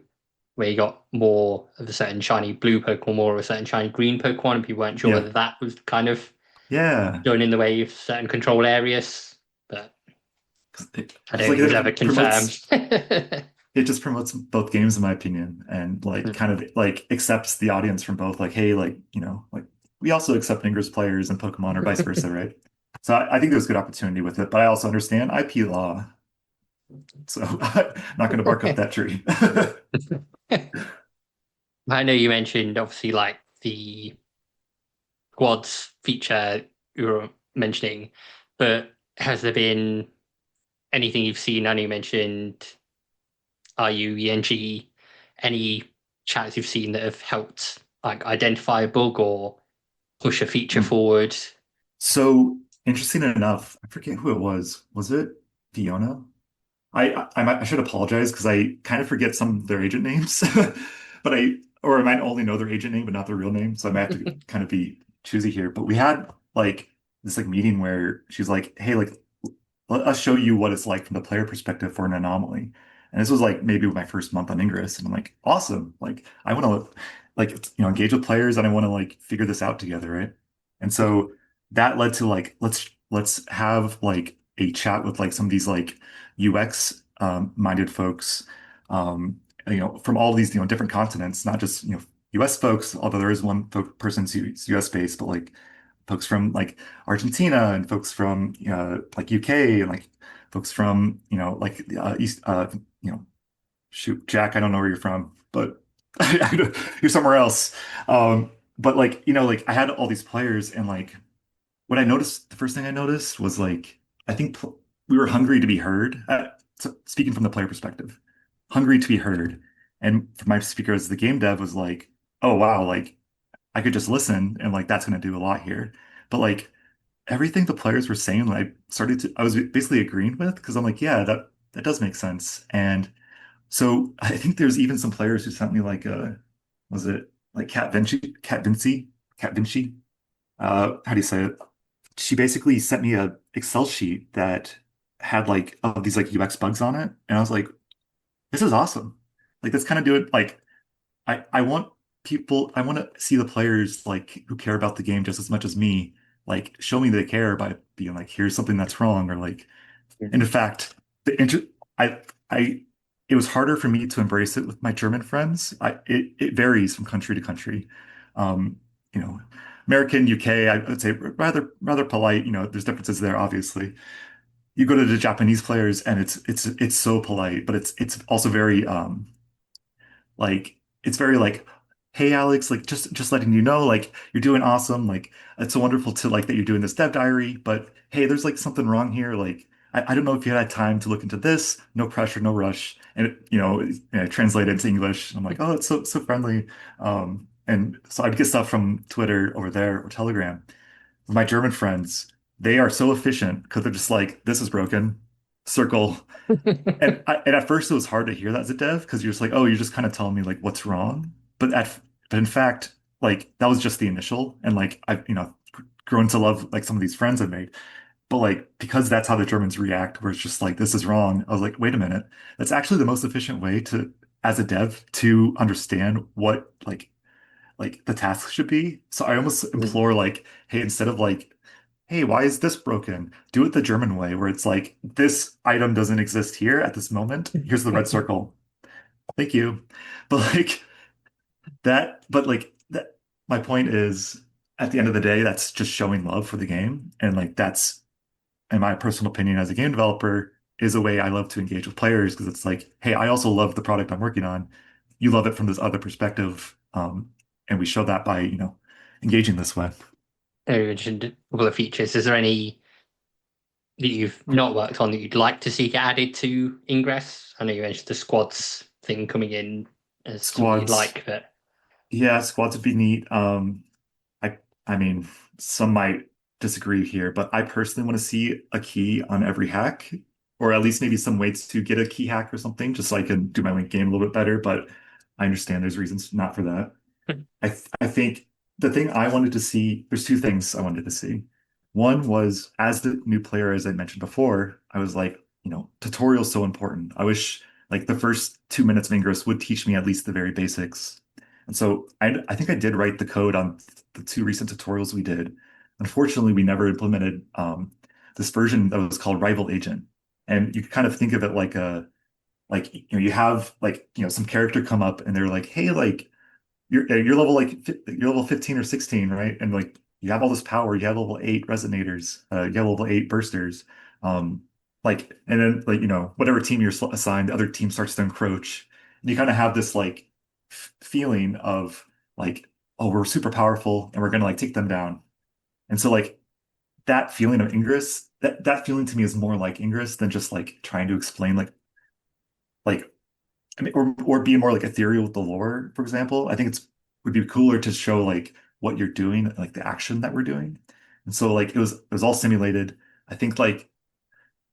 where you got more of a certain shiny blue Pokemon, more of a certain shiny green Pokemon, and people weren't sure Yeah. whether that was kind of Yeah. done in the way of certain control areas. But 'Cause I don't like think it was ever confirmed. it just promotes both games in my opinion and like kind of like accepts the audience from both like, hey, like, like we also accept Ingress players and Pokemon or vice versa, right? So I think there's good opportunity with it, but I also understand IP law. So I'm not going to bark up that tree. I know you mentioned obviously like the quads feature you were mentioning, but has there been anything you've seen? I know you mentioned RUENG, any chats you've seen that have helped like identify a bug or push a feature forward? So interesting enough, I forget who it was. Was it Fiona? I should apologize because I kind of forget some of their agent names, but or I might only know their agent name but not their real name, so I might have to kind of be choosy here. But we had like this like meeting where she's like, "Hey, like let us show you what it's like from the player perspective for an anomaly." And this was like maybe my first month on Ingress, and I'm like, "Awesome! Like I want to like engage with players and I want to like figure this out together, right?" And so that led to like let's have like a chat with like some of these like UX minded folks, from all these different continents, not just US folks, although there is one person who's US based, but like folks from like Argentina and folks from like UK and like folks from like East shoot, Jack, I don't know where you're from, but you're somewhere else. But like, like I had all these players and like what I noticed, the first thing I noticed was like, I think we were hungry to be heard. So speaking from the player perspective, hungry to be heard. And for my speaker as the game dev was like, oh wow, like I could just listen and like that's going to do a lot here. But like everything the players were saying, I was basically agreeing with because I'm like, yeah, that does make sense. And so I think there's even some players who sent me like was it like Cat Vinci? How do you say it? She basically sent me a Excel sheet that had like of these like UX bugs on it, and I was like, this is awesome. Like let's kind of do it. Like I want I want to see the players like who care about the game just as much as me, like show me they care by being like, here's something that's wrong, or like, and in fact, the inter I it was harder for me to embrace it with my German friends. It varies from country to country. Um, you know, American, UK, I would say rather polite. There's differences there, obviously. You go to the Japanese players and it's so polite, but it's also very like it's very like, hey Alex, like just letting you know, like you're doing awesome. Like it's so wonderful to like that you're doing this dev diary, but hey, there's like something wrong here. Like I don't know if you had time to look into this. No pressure, no rush. And translate it into English. I'm like, oh, it's so friendly. And so I'd get stuff from Twitter over there or Telegram. My German friends, they are so efficient because they're just like, this is broken. Circle. And at first it was hard to hear that as a dev because you're just like, oh, you're just kind of telling me like what's wrong. But in fact, like that was just the initial. And like I've, grown to love like some of these friends I've made. But like because that's how the Germans react, where it's just like this is wrong. I was like, wait a minute. That's actually the most efficient way to as a dev to understand what like the task should be. So I almost implore like, hey, instead of like, hey, why is this broken? Do it the German way, where it's like, this item doesn't exist here at this moment. Here's the red circle. Thank you. But that, my point is, at the end of the day, that's just showing love for the game. And like, that's, in my personal opinion, as a game developer, is a way I love to engage with players because it's like, hey, I also love the product I'm working on. You love it from this other perspective. And we show that by, engaging this way. You mentioned a couple of features. Is there any that you've not worked on that you'd like to see get added to Ingress? I know you mentioned the squads thing coming in as something you'd Squads. like, but Yeah, squads would be neat. I I mean, some might disagree here, but I personally want to see a key on every hack, or at least maybe some ways to get a key hack or something, just so I can do my link game a little bit better. But I understand there's reasons not for that. I think the thing I wanted to see, there's two things I wanted to see. One was as the new player, as I mentioned before, I was like, tutorial's so important. I wish like the first 2 minutes of Ingress would teach me at least the very basics. And so I think I did write the code on the two recent tutorials we did. Unfortunately, we never implemented this version that was called Rival Agent. And you could kind of think of it like you have like, some character come up and they're like, hey, like you're level you're level 15 or 16, right? And like you have all this power, you have level 8 resonators, you have level 8 bursters. Um and then like whatever team you're assigned, the other team starts to encroach. And you kind of have this like feeling of like, oh, we're super powerful and we're gonna like take them down. And so like that feeling of Ingress, that feeling to me is more like Ingress than just like trying to explain like I mean, or be more like ethereal with the lore, for example. I think would be cooler to show like what you're doing, like the action that we're doing. And so like it was all simulated. I think like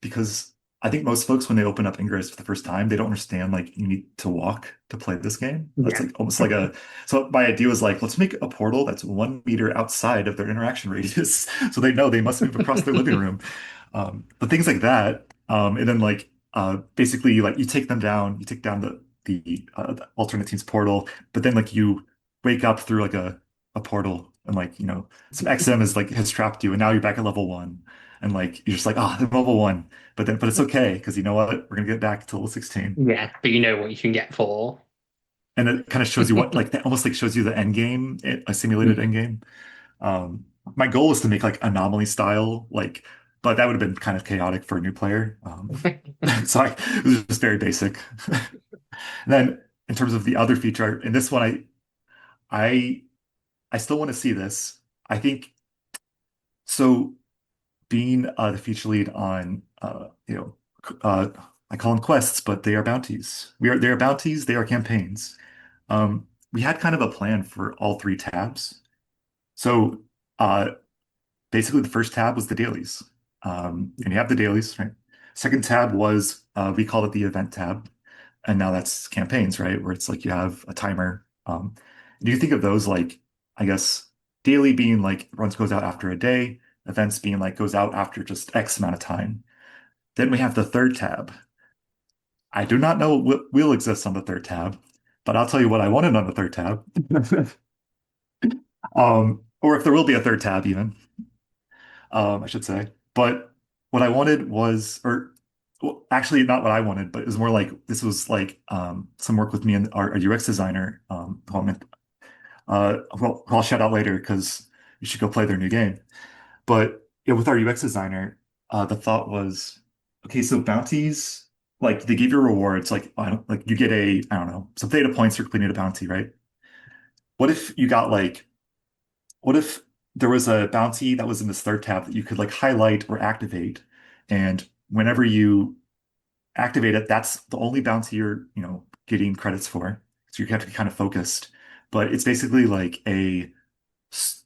because I think most folks when they open up Ingress for the first time, they don't understand like you need to walk to play this game. That's yeah. like almost like a so my idea was like let's make a portal that's 1 meter outside of their interaction radius so they know they must move across their living room. But things like that. And then like basically like you take them down, you take down the alternate team's portal, but then like you wake up through like a portal and like some XM is like has trapped you and now you're back at level 1 and like you're just like oh they're level 1 but it's okay because you know what we're gonna get back to level 16 Yeah, but you know what you can get for. and it kind of shows you what like that almost like shows you the end game, a simulated end game. Um, my goal was to make like anomaly style, like, but that would have been kind of chaotic for a new player. So it was just very basic. And then in terms of the other feature, and this one I I still want to see this. I think so. Being the feature lead on I call them quests, but they are bounties. They are bounties. They are campaigns. We had kind of a plan for all three tabs. So uh, basically, the first tab was the dailies, and you have the dailies, right? Second tab was we called it the event tab, and now that's campaigns, right? Where it's like you have a timer. Do you think of those like, I guess, daily being like runs goes out after a day, events being like goes out after just X amount of time. Then we have the third tab. I do not know what will exist on the third tab, but I'll tell you what I wanted on the third tab. Or if there will be a third tab even, I should say. But what I wanted was, or well, actually not what I wanted, but it was more like this was like some work with me and our UX designer, who I'll shout out later because you should go play their new game. But yeah, with our UX designer, the thought was, okay, so bounties, like they give you rewards, like like you get I don't know, some data points for completing a bounty, right? What if you got like, what if there was a bounty that was in this third tab that you could like highlight or activate, and whenever you activate it, that's the only bounty you're, getting credits for. So you have to be kind of focused. But it's basically like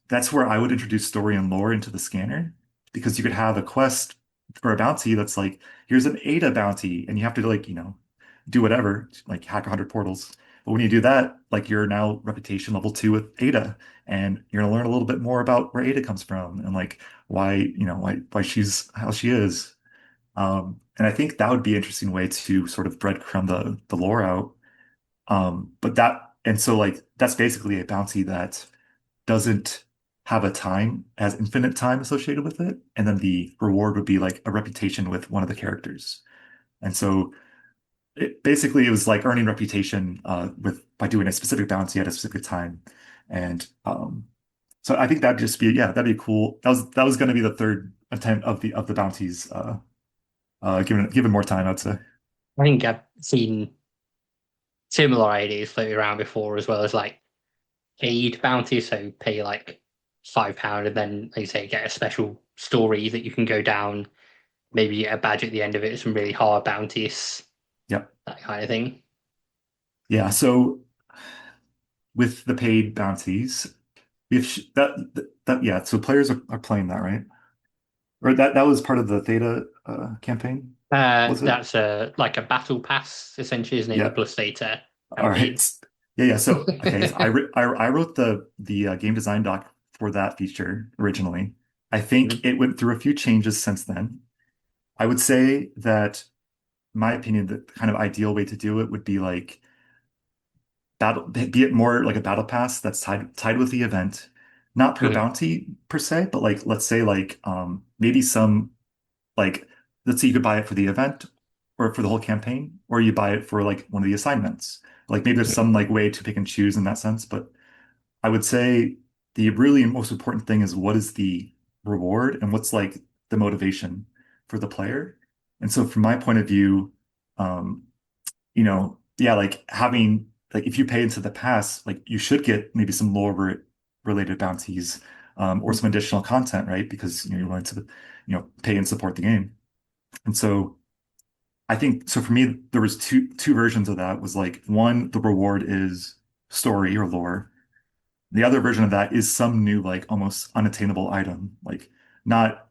that's where I would introduce story and lore into the scanner because you could have a quest for a bounty that's like, here's an ADA bounty, and you have to like, do whatever, like hack 100 portals. But when you do that, like you're now reputation level 2 with ADA, and you're gonna learn a little bit more about where ADA comes from and like why, why she's how she is. And I think that would be an interesting way to sort of breadcrumb the lore out. But and so like that's basically a bounty that doesn't have a time, has infinite time associated with it, and then the reward would be like a reputation with one of the characters. And so it was like earning reputation with by doing a specific bounty at a specific time. And so I think that'd just be yeah, that'd be cool. That was going to be the third attempt of the bounties given more time, I'd say. I think I've seen similar ideas floating around before, as well as like paid bounties. So pay like £5, and then like you say get a special story that you can go down. Maybe get a badge at the end of it. Some really hard bounties, Yep. that kind of thing. Yeah. So with the paid bounties, if that yeah, so players are playing that, right? Or that was part of the theta campaign, was it? That's like a battle pass essentially, isn't it? The Yeah. plus theta All right. campaign. Yeah. So okay, so I wrote the game design doc for that feature originally. I think Mhm. it went through a few changes since then. I would say that, in my opinion, the kind of ideal way to do it would be like be it more like a battle pass that's tied with the event, not per Mhm. bounty per se, but like let's say like maybe some like let's say you could buy it for the event or for the whole campaign, or you buy it for like one of the assignments. Like maybe there's some like way to pick and choose in that sense, but I would say the really most important thing is what is the reward and what's like the motivation for the player. And so from my point of view, um, yeah, like having like if you pay into the pass, like you should get maybe some lore related bounties, or some additional content, right? Because you're willing to, pay and support the game. And so I think so for me, there was two versions of that was like one, the reward is story or lore. The other version of that is some new, like almost unattainable item, like not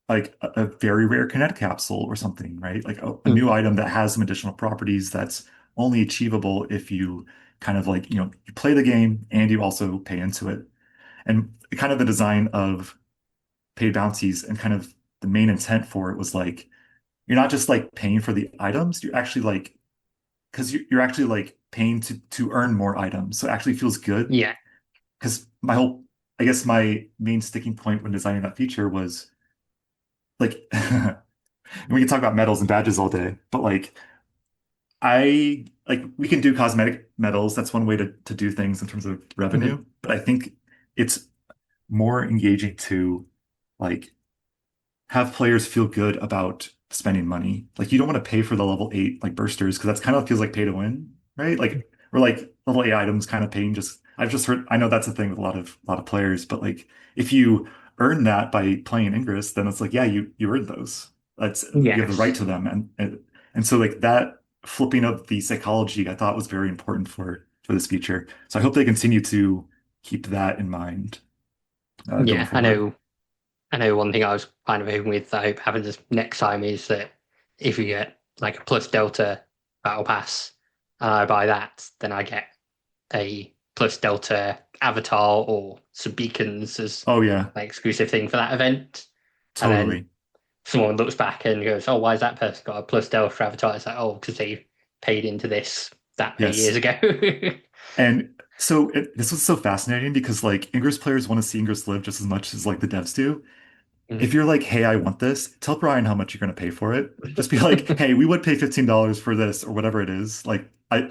like a very rare kinetic capsule or something, right? Like a new Mhm. item that has some additional properties that's only achievable if you kind of like, you play the game and you also pay into it. And kind of the design of paid bounties and kind of the main intent for it was like, you're not just like paying for the items, you're actually like, because you're actually like paying to earn more items. So it actually feels good Yeah. because I guess my main sticking point when designing that feature was like, and we can talk about medals and badges all day, but like we can do cosmetic medals. That's one way to do things in terms of Mhm. revenue. But I think it's more engaging to like have players feel good about spending money. Like you don't want to pay for the level 8 like bursters because that's kind of feels like pay to win, right? Like or like level 8 items kind of paying just I've just heard I know that's a thing with a lot of players, but like if you earn that by playing Ingress, then it's like yeah, you earned those. That's you have the right Yes. to them and so like that flipping of the psychology I thought was very important for this feature. So I hope they continue to keep that in mind going Yeah, forward. I know one thing I was kind of hoping with that I hope happens this next time is that if you get like a plus Delta battle pass and I buy that, then I get a plus Delta avatar or some beacons as Oh yeah, like exclusive thing for that event. And then totally. someone looks back and goes, "Oh, why has that person got a plus Delta avatar?" It's like, "Oh, because they paid into this that many years Yes. ago." And so this was so fascinating because like Ingress players want to see Ingress live just as much as like the devs do. If you're like, hey, I want this, tell Brian how much you're going to pay for it. Just be like, hey, we would pay $15 for this or whatever it is. Like, I,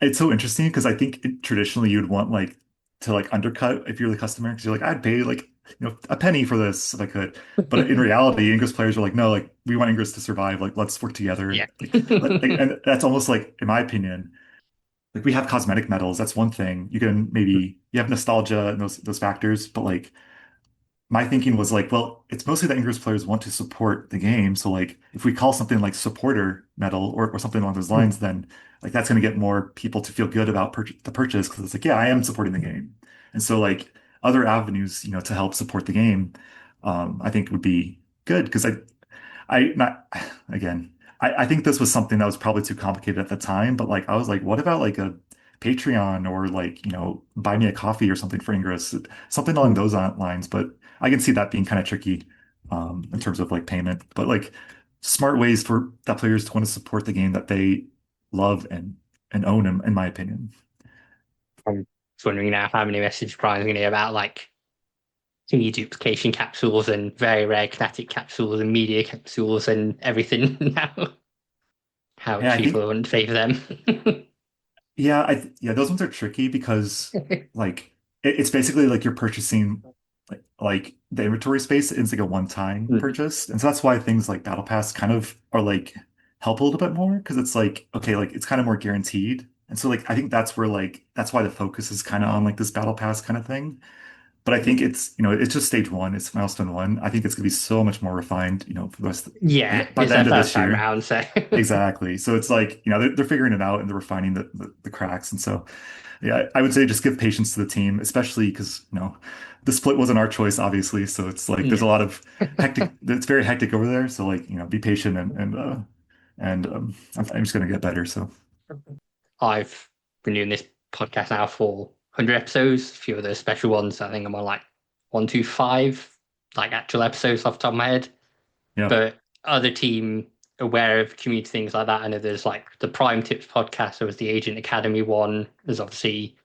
it's so interesting because I think traditionally you'd want like to like undercut if you're the customer because you're like, I'd pay like, a penny for this if I could. But in reality, Ingress players are like, no, like we want Ingress to survive. Like, let's work together. Yeah. And that's almost like, in my opinion, like we have cosmetic medals. That's one thing. You can maybe you have nostalgia and those factors, but like my thinking was like, well, it's mostly that Ingress players want to support the game. So like if we call something like supporter medal or something along those lines, then like that's going to get more people to feel good about the purchase because it's like, yeah, I am supporting the game. And so like other avenues, to help support the game, I think would be good because I not again, I think this was something that was probably too complicated at the time, but like I was like, what about like a Patreon or like, buy me a coffee or something for Ingress, something along those lines. But I can see that being kind of tricky in terms of like payment, but like smart ways for that players to want to support the game that they love and own in my opinion. I'm just wondering now how many messages Brian's going to get about like thingy duplication capsules and very rare kinetic capsules and media capsules and everything now. How Yeah, much I people think wouldn't pay for them. yeah, those ones are tricky because like it's basically like you're purchasing like the inventory space is like a one-time purchase. And so that's why things like Battle Pass kind of are like help a little bit more because it's like okay, like it's kind of more guaranteed. And so like I think that's where like that's why the focus is kind of on like this Battle Pass kind of thing. But I think it's just stage one, it's milestone one. I think it's gonna be so much more refined, for the rest Yeah, like by it's the their end of first this time year. round, so Exactly. So it's like, they're figuring it out and they're refining the cracks. And so, yeah, I would say just give patience to the team, especially because, the split wasn't our choice, obviously. So it's like there's yeah. a lot of it's very hectic over there. So like, be patient and I'm just gonna get better. So I've been doing this podcast now for 100 episodes, a few of those special ones. I think I'm on like 125, like actual episodes off the top of my head. yeah. But other team aware of community things like that. I know there's like the Prime Tips podcast, there was the Agent Academy one, there's obviously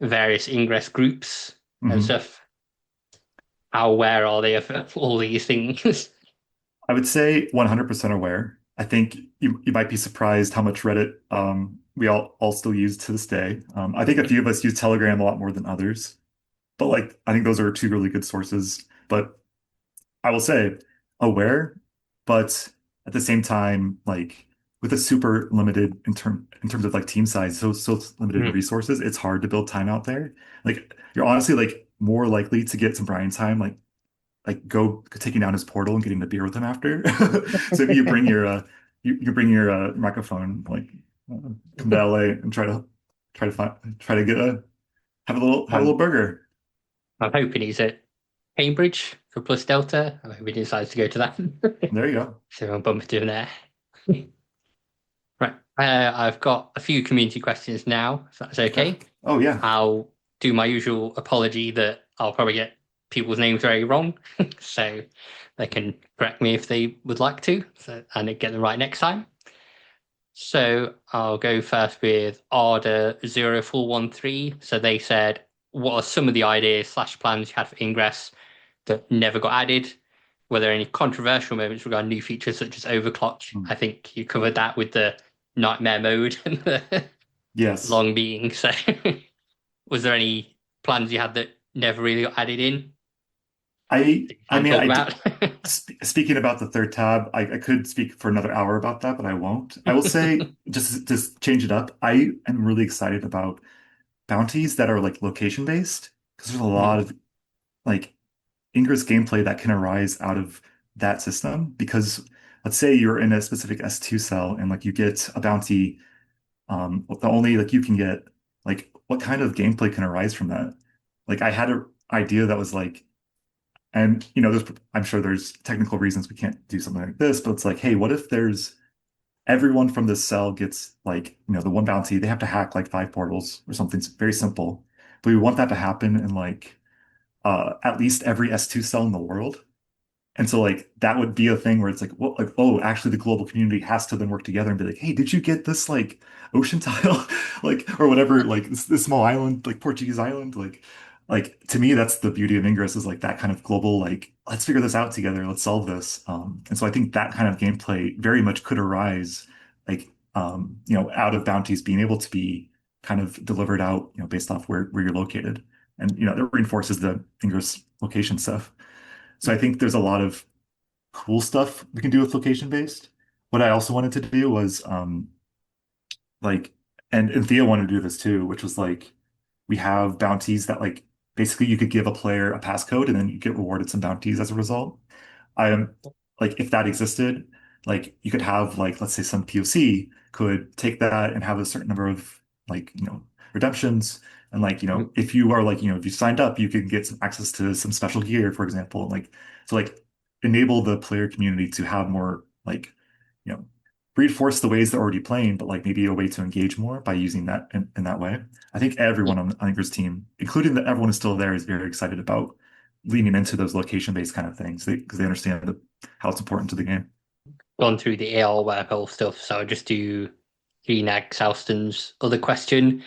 various Ingress groups and Mhm. stuff. How aware are they of all these things? I would say 100% aware. I think you might be surprised how much Reddit we all still use to this day. I think a few of us use Telegram a lot more than others. But like, I think those are two really good sources. But I will say aware, but at the same time, like with a super limited in terms of like team size, so limited in Mm. resources, it's hard to build time out there. Like you're honestly like more likely to get some Brian time, like go taking down his portal and getting a beer with him after. So if you bring your you bring your microphone, like come to LA and try to get a have a little I'm, burger. I'm hoping he's at Cambridge for Plus Delta. I hope he decides to go to that. There you go. So I'm bumped in there. Right. I've got a few community questions now, if that's Okay. okay. Oh yeah. I'll do my usual apology that I'll probably get people's names very wrong, so they can correct me if they would like to, and get them right next time. So I'll go first with Arda0413. So they said, what are some of the ideas slash plans you had for Ingress that never got added? Were there any controversial moments regarding new features such as overclock? Hmm. I think you covered that with the nightmare mode and the Yes. long being. So was there any plans you had that never really got added in I that you I can't mean talk I about? Speaking about the third tab, I could speak for another hour about that, but I won't. I will say, just change it up. I am really excited about bounties that are like location based because there's a lot Mhm. of like Ingress gameplay that can arise out of that system. Because let's say you're in a specific S2 cell and like you get a bounty, the only like you can get, like what kind of gameplay can arise from that? Like I had an idea that was like, and I'm sure there's technical reasons we can't do something like this, but it's like, hey, what if there's everyone from this cell gets like, the one bounty, they have to hack like 5 portals or something very simple. But we want that to happen in like at least every S2 cell in the world. And so like that would be a thing where it's like, well, like, oh, actually the global community has to then work together and be like, hey, did you get this like ocean tile? Like, or whatever, like this small island, like Portuguese island, like to me, that's the beauty of Ingress is like that kind of global, like, let's figure this out together, let's solve this. And so I think that kind of gameplay very much could arise, like, out of bounties being able to be kind of delivered out, based off where you're located. And that reinforces the Ingress location stuff. So I think there's a lot of cool stuff we can do with location based. What I also wanted to do was like, and Thea wanted to do this too, which was like we have bounties that like basically you could give a player a passcode and then you get rewarded some bounties as a result. I am like if that existed, like you could have like let's say some POC could take that and have a certain number of like redemptions and like Mhm. if you are like if you signed up you could get some access to some special gear for example like so like enable the player community to have more like you know reinforce the ways they're already playing but like maybe a way to engage more by using that in that way. I think everyone on Anchor's team including that everyone is still there is very excited about leaning into those location-based kind of things because they understand how it's important to the game. Gone through the AR wormhole stuff, so I'll just do Renag Souston's other question,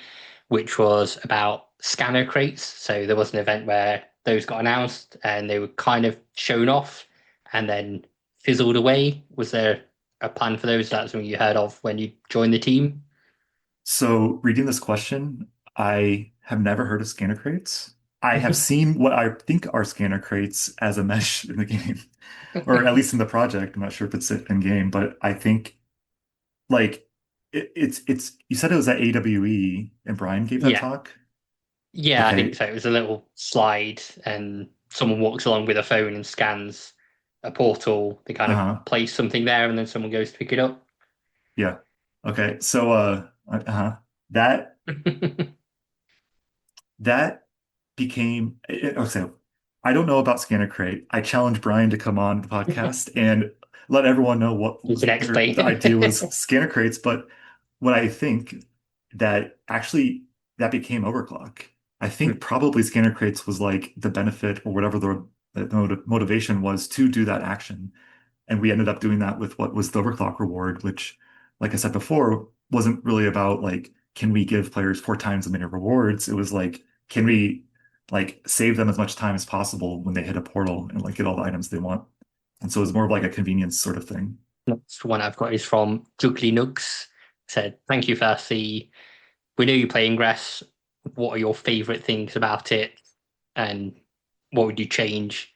which was about scanner crates. So there was an event where those got announced and they were kind of shown off and then fizzled away. Was there a plan for those? That's something you heard of when you joined the team? So reading this question, I have never heard of scanner crates. I have seen what I think are scanner crates as a mesh in the game, or at least in the project. I'm not sure if it's in game, but I think like it's you said it was at AWE and Brian gave that Yeah. talk. Yeah, I think Okay. so. It was a little slide and someone walks along with a phone and scans a portal. They kind of Uh-huh. place something there and then someone goes to pick it up. Yeah. Okay. So uh-huh. That that became okay. I don't know about Scanner Crate. I challenged Brian to come on the podcast and let everyone know what You was can the idea was explain. Scanner Crates. But what I think that actually that became overclock. I think probably Scanner Crates was like the benefit or whatever the motivation was to do that action. And we ended up doing that with what was the overclock reward, which, like I said before, wasn't really about like, can we give players 4 times as many rewards? It was like, can we like save them as much time as possible when they hit a portal and like get all the items they want? And so it's more of like a convenience sort of thing. Next one I've got is from Juggly Nugs. Said, thank you, firstly. We know you play Ingress. What are your favorite things about it? And what would you change?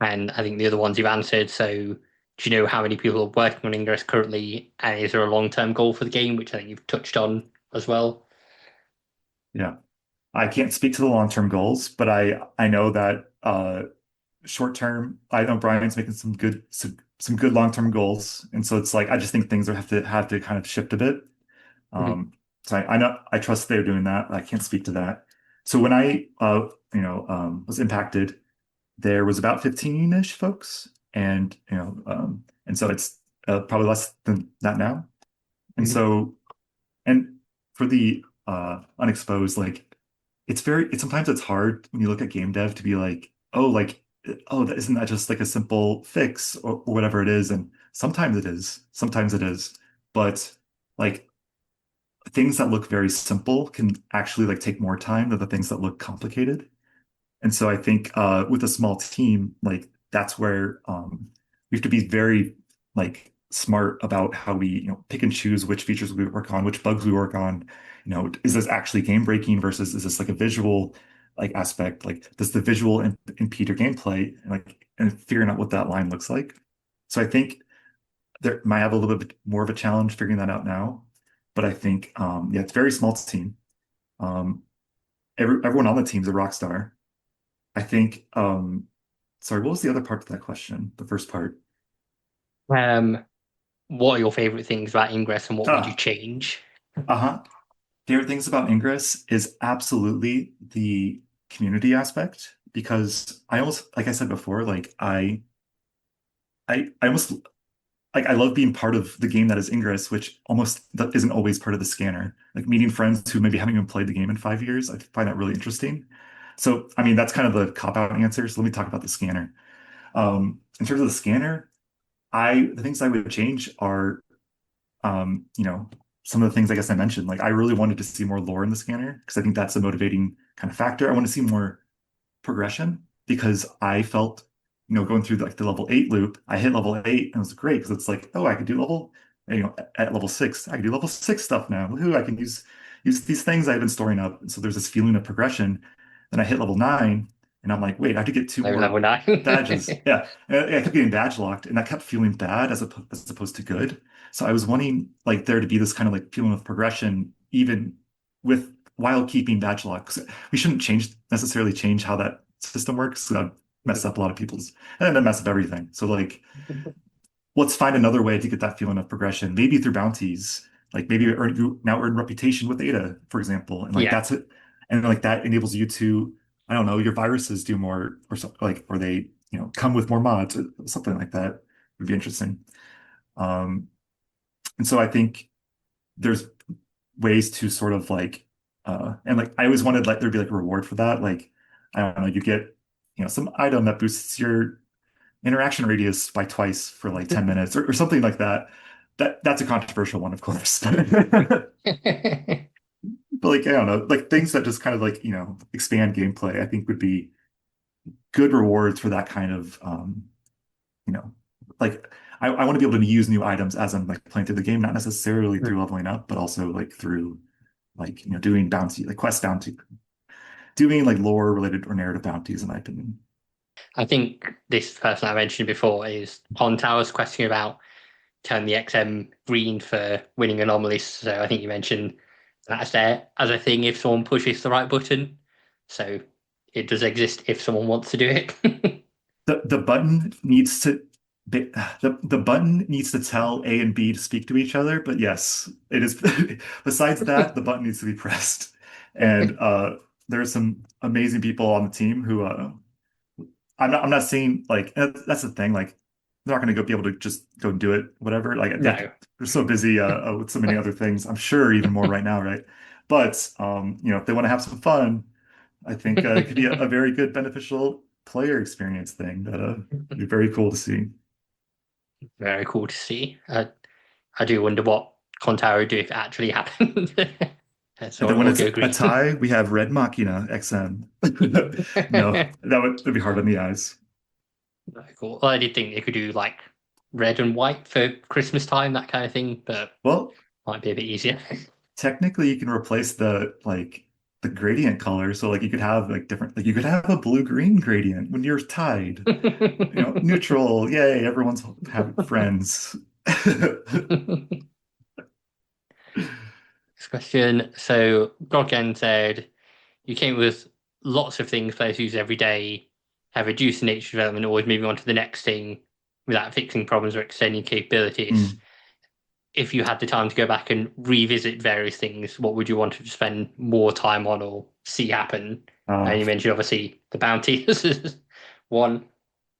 And I think the other ones you've answered. So, do you know how many people are working on Ingress currently? And is there a long-term goal for the game, which I think you've touched on as well? Yeah. I can't speak to the long-term goals, but I know that short term, I know Brian's making some good long-term goals. And so it's like I just think things have to kind of shift a bit. Mhm. So I know I trust they're doing that. I can't speak to that. So when I was impacted, there was about 15-ish folks, and so it's probably less than that now. And Mhm. so and for the unexposed, like it's sometimes it's hard when you look at game dev to be like, oh, isn't that just like a simple fix or whatever it is? And sometimes it is, but like things that look very simple can actually like take more time than the things that look complicated. And so I think with a small team, like that's where we have to be very like smart about how we, pick and choose which features we work on, which bugs we work on. Is this actually game breaking versus is this like a visual like aspect? Like does the visual impede your gameplay? And like and figuring out what that line looks like. So I think there might have a little bit more of a challenge figuring that out now. But I think, yeah, it's a very small team. Um, everyone on the team is a rock star. I think, sorry, what was the other part to that question? The first part. Um, what are your favorite things about Ingress and what would you Ah, change? uh-huh. Favorite things about Ingress is absolutely the community aspect because I almost, like I said before, I almost like I love being part of the game that is Ingress, which almost that isn't always part of the scanner. Like meeting friends who maybe haven't even played the game in 5 years, I find that really interesting. So, I mean, that's kind of the cop-out answer. So let me talk about the scanner. In terms of the scanner, the things I would change are, you know, some of the things I guess I mentioned. Like I really wanted to see more lore in the scanner because I think that's a motivating kind of factor. I want to see more progression because I felt, going through like the level 8 loop, I hit level 8 and it was great because it's like, oh, I could do at level 6, I can do level 6 stuff now. Woohoo, I can use these things I've been storing up. And so there's this feeling of progression. Then I hit level 9 and I'm like, wait, I have to get two No, more level 9. badges. Yeah. And I kept getting badge locked and that kept feeling bad as opposed to good. So I was wanting like there to be this kind of like feeling of progression even with while keeping badge lock. 'Cause we shouldn't necessarily change how that system works. So that mess up a lot of people's and then mess up everything. So like let's find another way to get that feeling of progression, maybe through bounties. Like maybe you now earn reputation with Ada, for example. And like Yeah. that's it. And like that enables you to, I don't know, your viruses do more or so like or they, come with more mods or something like that would be interesting. Um, and so I think there's ways to sort of like and like I always wanted like there'd be like a reward for that. Like I don't know, you get some item that boosts your interaction radius by twice for like 10 minutes or something like that. That's a controversial one, of course. But like I don't know, like things that just kind of like, expand gameplay, I think would be good rewards for that kind of you know, like I want to be able to use new items as I'm like playing through the game, not necessarily through leveling up, but also like through like doing bounty like quest bounty doing like lore related or narrative bounties in my opinion. I think this person I mentioned before is on Tower's question about turn the XM green for winning anomalies. So I think you mentioned that's there as a thing if someone pushes the right button. So it does exist if someone wants to do it. The button needs to the button needs to tell A and B to speak to each other, but yes, it is besides that, the button needs to be pressed. And there are some amazing people on the team who I'm not saying like that's the thing, like they're not gonna go be able to just go do it, whatever. Like No. they're so busy with so many other things. I'm sure even more right now, right? But if they want to have some fun, I think it could be a very good beneficial player experience thing that would be very cool to see. Very cool to see. I do wonder what Contaro would do if it actually happened. And So then when we'll it's go a green. tie, we have Red Machina XM. No, that'd be hard on the eyes. Very cool. Well, I did think they could do like red and white for Christmas time, that kind of thing, but Well, might be a bit easier. technically you can replace the gradient color. So like you could have like different like you could have a blue-green gradient when you're tied. Neutral. Yay, everyone's have friends. Next question. So Godgen said, you came with lots of things players use every day, have reduced the nature of development, always moving on to the next thing without fixing problems or extending capabilities. Mm. If you had the time to go back and revisit various things, what would you want to spend more time on or see happen? Uh, And you mentioned obviously the bounty. This is one.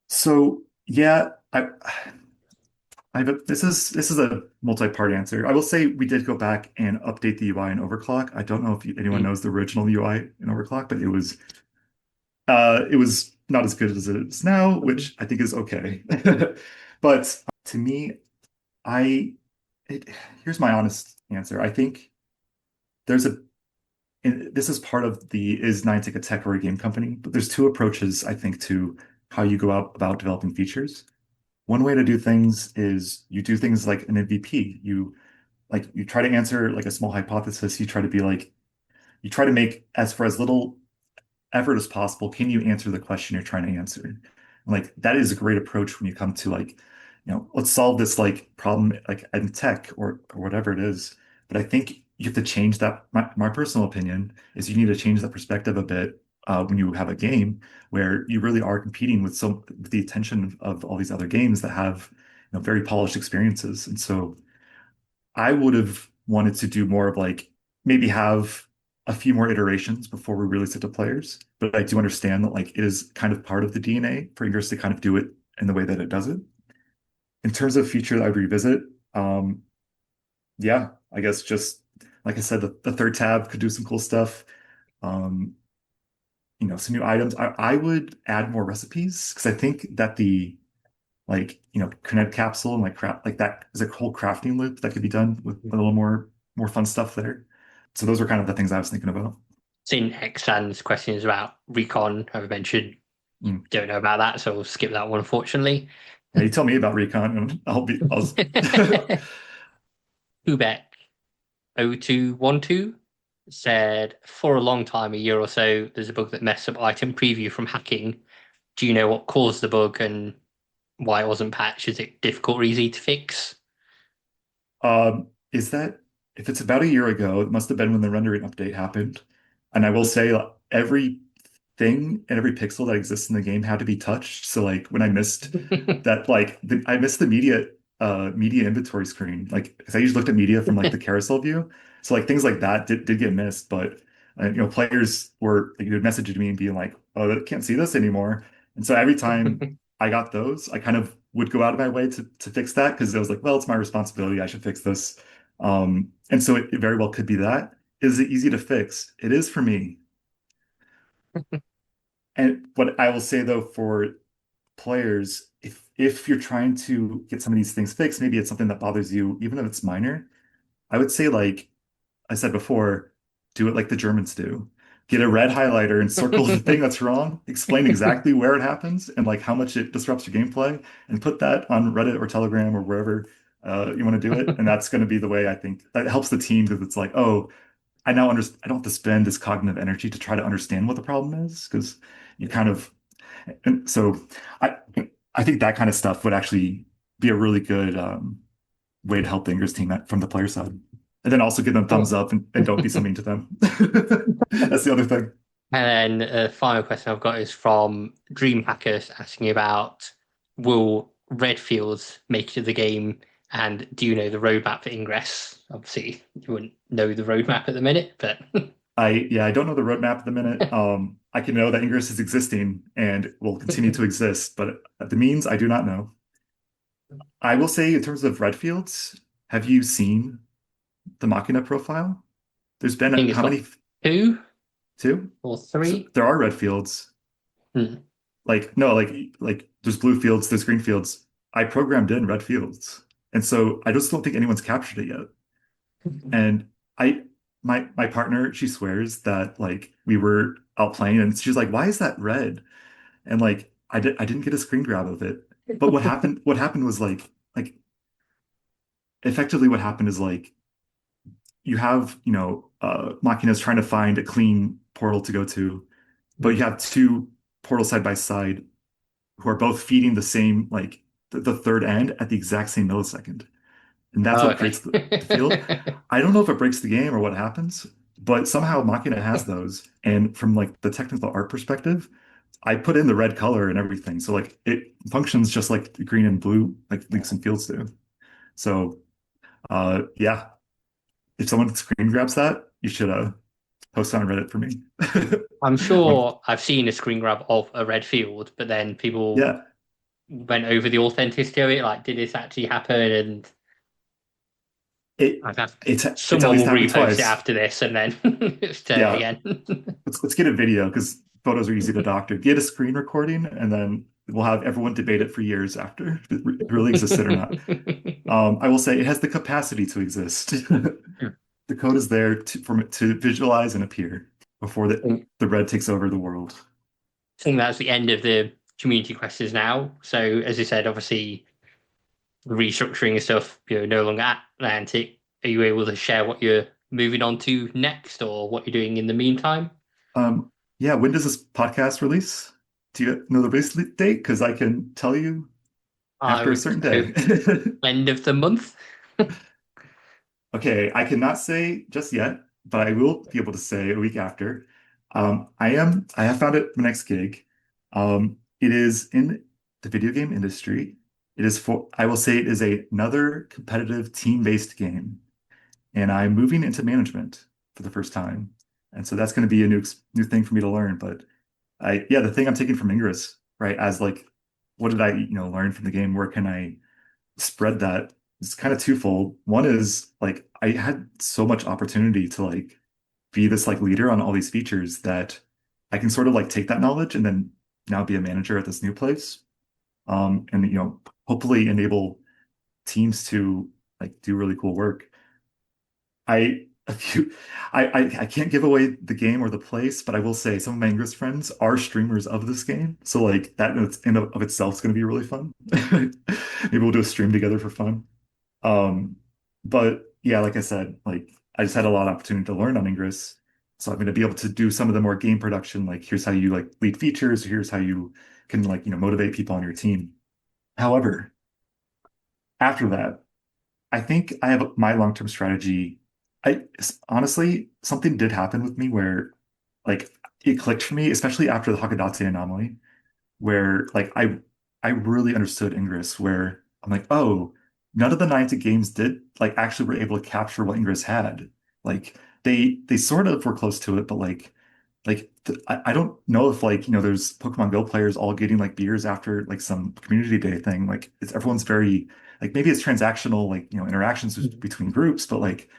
so yeah, this is a multi-part answer. I will say we did go back and update the UI in Overclock. I don't know if anyone Mm. knows the original UI in Overclock, but it was not as good as it is now, which I think is okay. But to me, I it, here's my honest answer. I think there's a and this is part of the is Niantic a tech or a game company, but there's two approaches I think to how you go out about developing features. One way to do things is you do things like an MVP. You try to answer like a small hypothesis. You try to be like you try to make as for as little effort as possible. Can you answer the question you're trying to answer? And like that is a great approach when you come to like, let's solve this like problem like in tech or whatever it is. But I think you have to change that. My personal opinion is you need to change that perspective a bit when you have a game where you really are competing with the attention of all these other games that have very polished experiences. And so I would have wanted to do more of like maybe have a few more iterations before we release it to players. But I do understand that like it is kind of part of the DNA for Ingress to kind of do it in the way that it does it. In terms of feature that I'd revisit, um, yeah, I guess just like I said, the third tab could do some cool stuff. Um, some new items. I would add more recipes because I think that the like Connect capsule and like craft like that is a whole crafting loop that could be done with a little more fun stuff there. So those are kind of the things I was thinking about. Seen Xan's questions about recon, I've mentioned Mm. don't know about that, so we'll skip that one, unfortunately. Yeah, you tell me about recon and I'll Quebec0212 said, for a long time, a year or so, there's a bug that messed up item preview from hacking. Do you know what caused the bug and why it wasn't patched? Is it difficult or easy to fix? Is that if it's about a year ago, it must have been when the rendering update happened. And I will say every thing and every pixel that exists in the game had to be touched. So like when I missed that, like I missed the media inventory screen. Like 'cause I usually looked at media from like the carousel view. So like things like that did get missed, but players were like, would message me and being like, "Oh, I can't see this anymore." And so every time I got those, I kind of would go out of my way to fix that because I was like, well, it's my responsibility. I should fix this. And so it very well could be that. Is it easy to fix? It is for me. And what I will say though, for players, if you're trying to get some of these things fixed, maybe it's something that bothers you, even if it's minor, I would say like I said before, do it like the Germans do. Get a red highlighter and circle the thing that's wrong, explain exactly where it happens and like how much it disrupts your gameplay, and put that on Reddit or Telegram or wherever you want to do it. And that's going to be the way I think that helps the team because it's like, oh, I now understand. I don't have to spend this cognitive energy to try to understand what the problem is because you kind of. And so I I think that kind of stuff would actually be a really good way to help the Ingress team from the player side. And then also give them thumbs Cool. up and don't be so mean to them. That's the other thing. And then a final question I've got is from Dreamhackers asking about, will red fields make it to the game, and do you know the roadmap for Ingress? Obviously, you wouldn't know the roadmap at the minute, but I don't know the roadmap at the minute. I can know that Ingress is existing and will continue to exist, but the means I do not know. I will say in terms of red fields, have you seen the Machina profile? There's been I think it's how got many? two Two? or So three. there are red fields. Hmm. Like no, like there's blue fields, there's green fields. I programmed in red fields. And so I just don't think anyone's captured it yet. And I my partner, she swears that like we were out playing and she's like, "Why is that red?" And like I didn't get a screen grab of it. But what happened was like effectively what happened is like you have, Machina's trying to find a clean portal to go to, but you have two portals side by side who are both feeding the same, like the third end at the exact same millisecond. And that's Oh, what okay. creates the field. I don't know if it breaks the game or what happens, but somehow Machina has those. And from like the technical art perspective, I put in the red color and everything. So like it functions just like the green and blue, like links and fields do. So yeah, if someone screen grabs that, you should post on Reddit for me. I'm When- sure I've seen a screen grab of a red field, but then people yeah, went over the authenticity of it. Like, did this actually happen? And it I've had it's at someone least will happened repost it twice. after this, and then it's turn it Yeah, again. let's get a video because photos are easy to doctor. Get a screen recording, and then we'll have everyone debate it for years after if it really existed or not. I will say it has the capacity to exist. The code is there for it to visualize and appear before the red takes over the world. I think that's the end of the community questions now. So, as you said, obviously, the restructuring and stuff, no longer at Niantic. Are you able to share what you're moving on to next or what you're doing in the meantime? Yeah, when does this podcast release? Do you know the release date? Because I can tell you I after a would certain hope day. end of the month. Okay, I cannot say just yet, but I will be able to say a week after. I have found it my next gig. It is in the video game industry. I will say it is another competitive team-based game, and I'm moving into management for the first time. And so that's going to be a new thing for me to learn. But yeah, the thing I'm taking from Ingress, right, as like, what did I, learn from the game? Where can I spread that? It's kind of twofold. One is like I had so much opportunity to like be this like leader on all these features that I can sort of like take that knowledge and then now be a manager at this new place. And hopefully enable teams to like do really cool work. I a few I can't give away the game or the place, but I will say some of my Ingress friends are streamers of this game. So like that of itself is going to be really fun. Maybe we'll do a stream together for fun. Um, but yeah, like I said, like I just had a lot of opportunity to learn on Ingress. So I'm going to be able to do some of the more game production, like here's how you like lead features, here's how you can like, motivate people on your team. However, after that, I think I have my long-term strategy. Honestly, something did happen with me where like it clicked for me, especially after the Hakodate anomaly, where like I really understood Ingress, where I'm like, oh, none of the Niantic games did like actually were able to capture what Ingress had. Like they sort of were close to it, but I don't know if like there's Pokemon Go players all getting like beers after like some community day thing. Like everyone's very like maybe it's transactional like interactions between groups, but like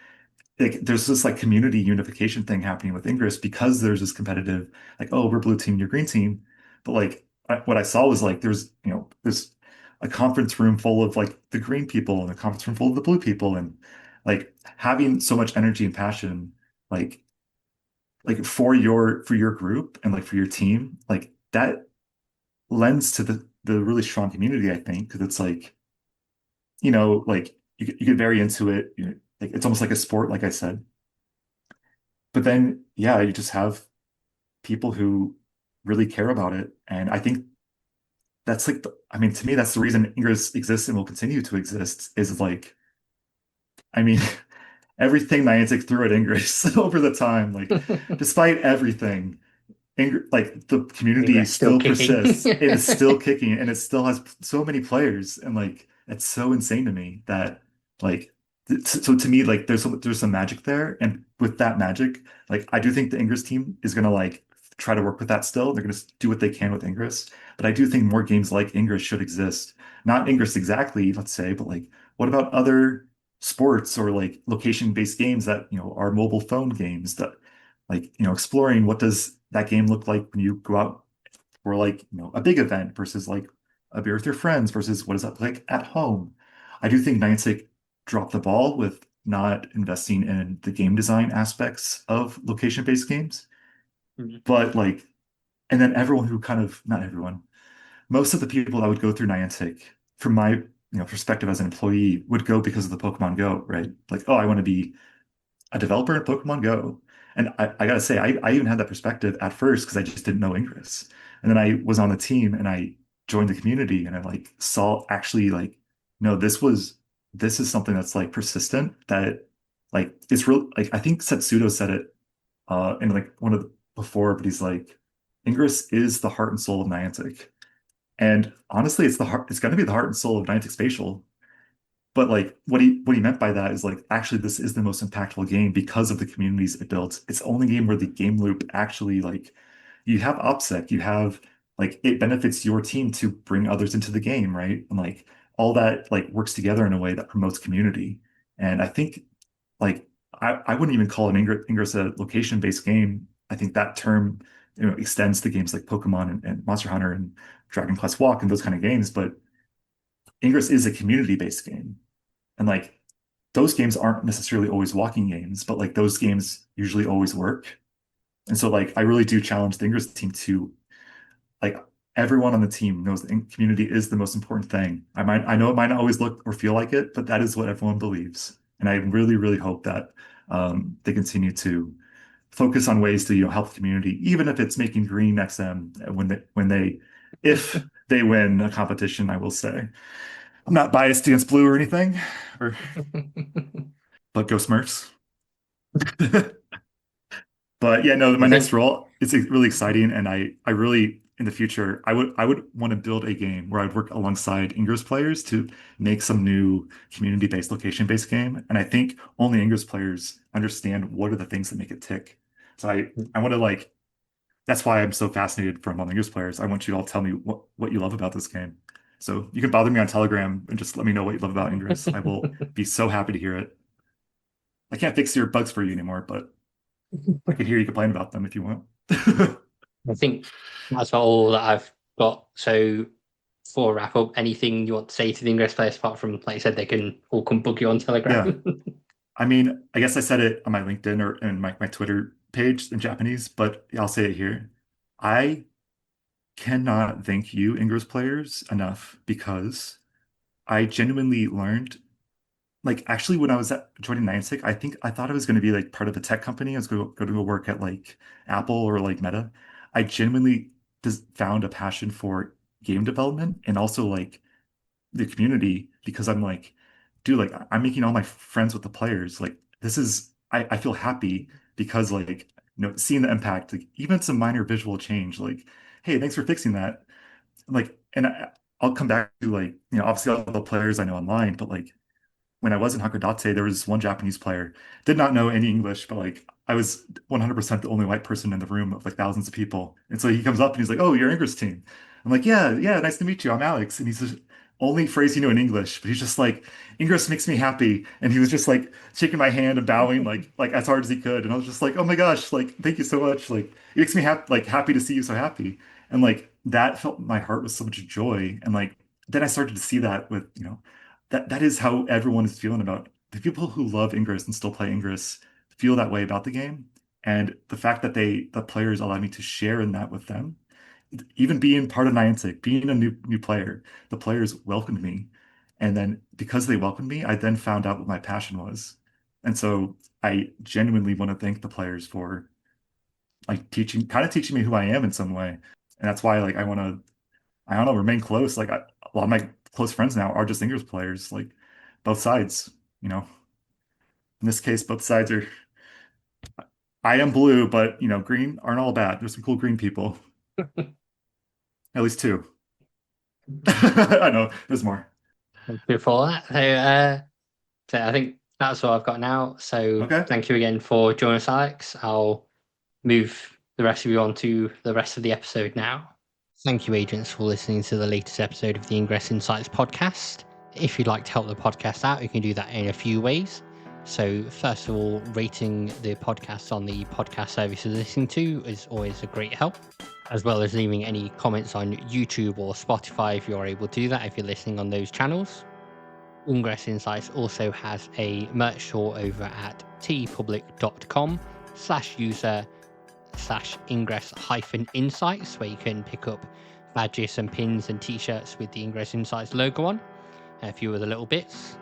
there's this like community unification thing happening with Ingress because there's this competitive like, oh, we're blue team, you're green team. But like what I saw was like there's a conference room full of like the green people and a conference room full of the blue people, and like having so much energy and passion like for your group and like for your team, like that lends to the really strong community, I think, because it's like like you get very into it. Like it's almost like a sport, like I said. But then, yeah, you just have people who really care about it. And I think that's like, I mean, to me, that's the reason Ingress exists and will continue to exist is like, I mean, everything Niantic threw at Ingress over the time, like, despite everything, like the community Ingress still still kicking. persists. It is still kicking and it still has so many players. And like, it's so insane to me that like, so to me, like there's some magic there. And with that magic, like I do think the Ingress team is gonna like try to work with that still. They're gonna do what they can with Ingress. But I do think more games like Ingress should exist. Not Ingress exactly, let's say, but like what about other sports or like location-based games that, are mobile phone games that like, exploring what does that game look like when you go out for like, a big event versus like a beer with your friends versus what does that look like at home? I do think Niantic dropped the ball with not investing in the game design aspects of location-based games. Mhm. But like, and then everyone who kind of, not everyone, most of the people that would go through Niantic, from my, perspective as an employee, would go because of the Pokemon Go, right? Like, oh, I want to be a developer in Pokemon Go. And I gotta say, I even had that perspective at first because I just didn't know Ingress. And then I was on the team and I joined the community and I like saw actually like, no, this is something that's like persistent that like it's real like I think Setsudo said it in like one of the before, but he's like, Ingress is the heart and soul of Niantic. And honestly, it's gonna be the heart and soul of Niantic Spatial. But like what he meant by that is like actually this is the most impactful game because of the communities it built. It's the only game where the game loop actually like you have OPSEC, you have like it benefits your team to bring others into the game, right? And like all that like works together in a way that promotes community. And I think like I wouldn't even call an Ingress a location-based game. I think that term extends to games like Pokemon and Monster Hunter and Dragon Quest Walk and those kind of games, but Ingress is a community-based game. And like those games aren't necessarily always walking games, but like those games usually always work. And so like I really do challenge the Ingress team to like everyone on the team knows the community is the most important thing. I know it might not always look or feel like it, but that is what everyone believes. And I really, really hope that they continue to focus on ways to help the community, even if it's making green XM if they win a competition. I will say I'm not biased against blue or anything, or but go Smurfs. But yeah, no, my I next think role is really exciting, and I really in the future I would want to build a game where I'd work alongside Ingress players to make some new community-based, location-based game. And I think only Ingress players understand what are the things that make it tick. So I want to like that's why I'm so fascinated from all Ingress players. I want you to all tell me what you love about this game. So you can bother me on Telegram and just let me know what you love about Ingress. I will be so happy to hear it. I can't fix your bugs for you anymore, but I can hear you complain about them if you want. I think that's all that I've got. So for a wrap up, anything you want to say to the Ingress players apart from, like I said, they can all come book you on Yeah. Telegram? I mean, I guess I said it on my LinkedIn or in my Twitter page in Japanese, but I'll say it here. I cannot thank you, Ingress players, enough because I genuinely learned, like, actually, when I was joining Niantic, I thought I was going to be like part of a tech company. I was going to go work at like Apple or like Meta. I genuinely just found a passion for game development and also like the community because I'm like, dude, like I'm making all my friends with the players. Like this is I feel happy because like seeing the impact, like even if it's a minor visual change, like, hey, thanks for fixing that. Like, and I'll come back to like, obviously all the players I know online, but like when I was in Hakodate, there was one Japanese player, did not know any English, but like I was 100% the only white person in the room of like thousands of people. And so he comes up and he's like, "Oh, you're Ingress team." I'm like, "Yeah, yeah, nice to meet you. I'm Alex." And he's just only phrase he knew in English, but he's just like, "Ingress makes me happy." And he was just like shaking my hand and bowing like as hard as he could. And I was just like, "Oh my gosh, like thank you so much. Like it makes me happy to see you so happy." And like that felt my heart with so much joy. And like then I started to see that with, that is how everyone is feeling about the people who love Ingress and still play Ingress feel that way about the game. And the fact that the players allow me to share in that with them, even being part of Niantic, being a new player, the players welcomed me. And then because they welcomed me, I then found out what my passion was. And so I genuinely want to thank the players for like kind of teaching me who I am in some way. And that's why like I don't know, remain close. Like a lot of my close friends now are just Ingress players, like both sides, you know. In this case, both sides are I am blue, but green aren't all bad. There's some cool green people. At least two. I know, there's more. Before that, so I think that's all I've got now. So Okay. thank you again for joining us, Alex. I'll move the rest of you on to the rest of the episode now. Thank you, agents, for listening to the latest episode of the Ingress Insights podcast. If you'd like to help the podcast out, you can do that in a few ways. So first of all, rating the podcast on the podcast service you're listening to is always a great help, as well as leaving any comments on YouTube or Spotify if you're able to do that if you're listening on those channels. Ingress Insights also has a merch store over at tpublic.com/user/ingress-insights, where you can pick up badges and pins and t-shirts with the Ingress Insights logo on, and a few other little bits.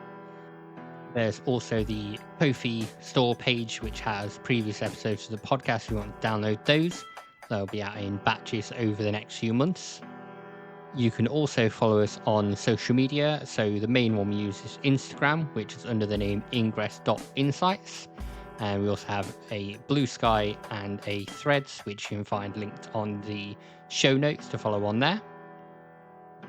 There's also the Ko-fi store page, which has previous episodes of the podcast if you want to download those. They'll be out in batches over the next few months. You can also follow us on social media. So the main one we use is Instagram, which is under the name ingress.insights. And we also have a Blue Sky and a Threads, which you can find linked on the show notes to follow on there.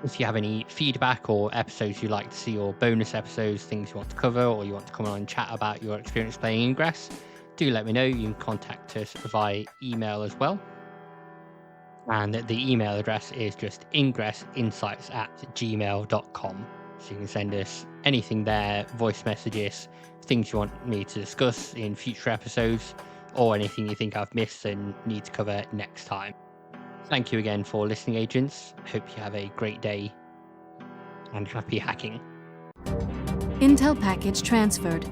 If you have any feedback or episodes you'd like to see, or bonus episodes, things you want to cover, or you want to come on and chat about your experience playing Ingress, do let me know. You can contact us via email as well. And the email address is just ingressinsights@gmail.com. So you can send us anything there, voice messages, things you want me to discuss in future episodes, or anything you think I've missed and need to cover next time. Thank you again for listening, agents. Hope you have a great day and happy hacking. Intel package transferred.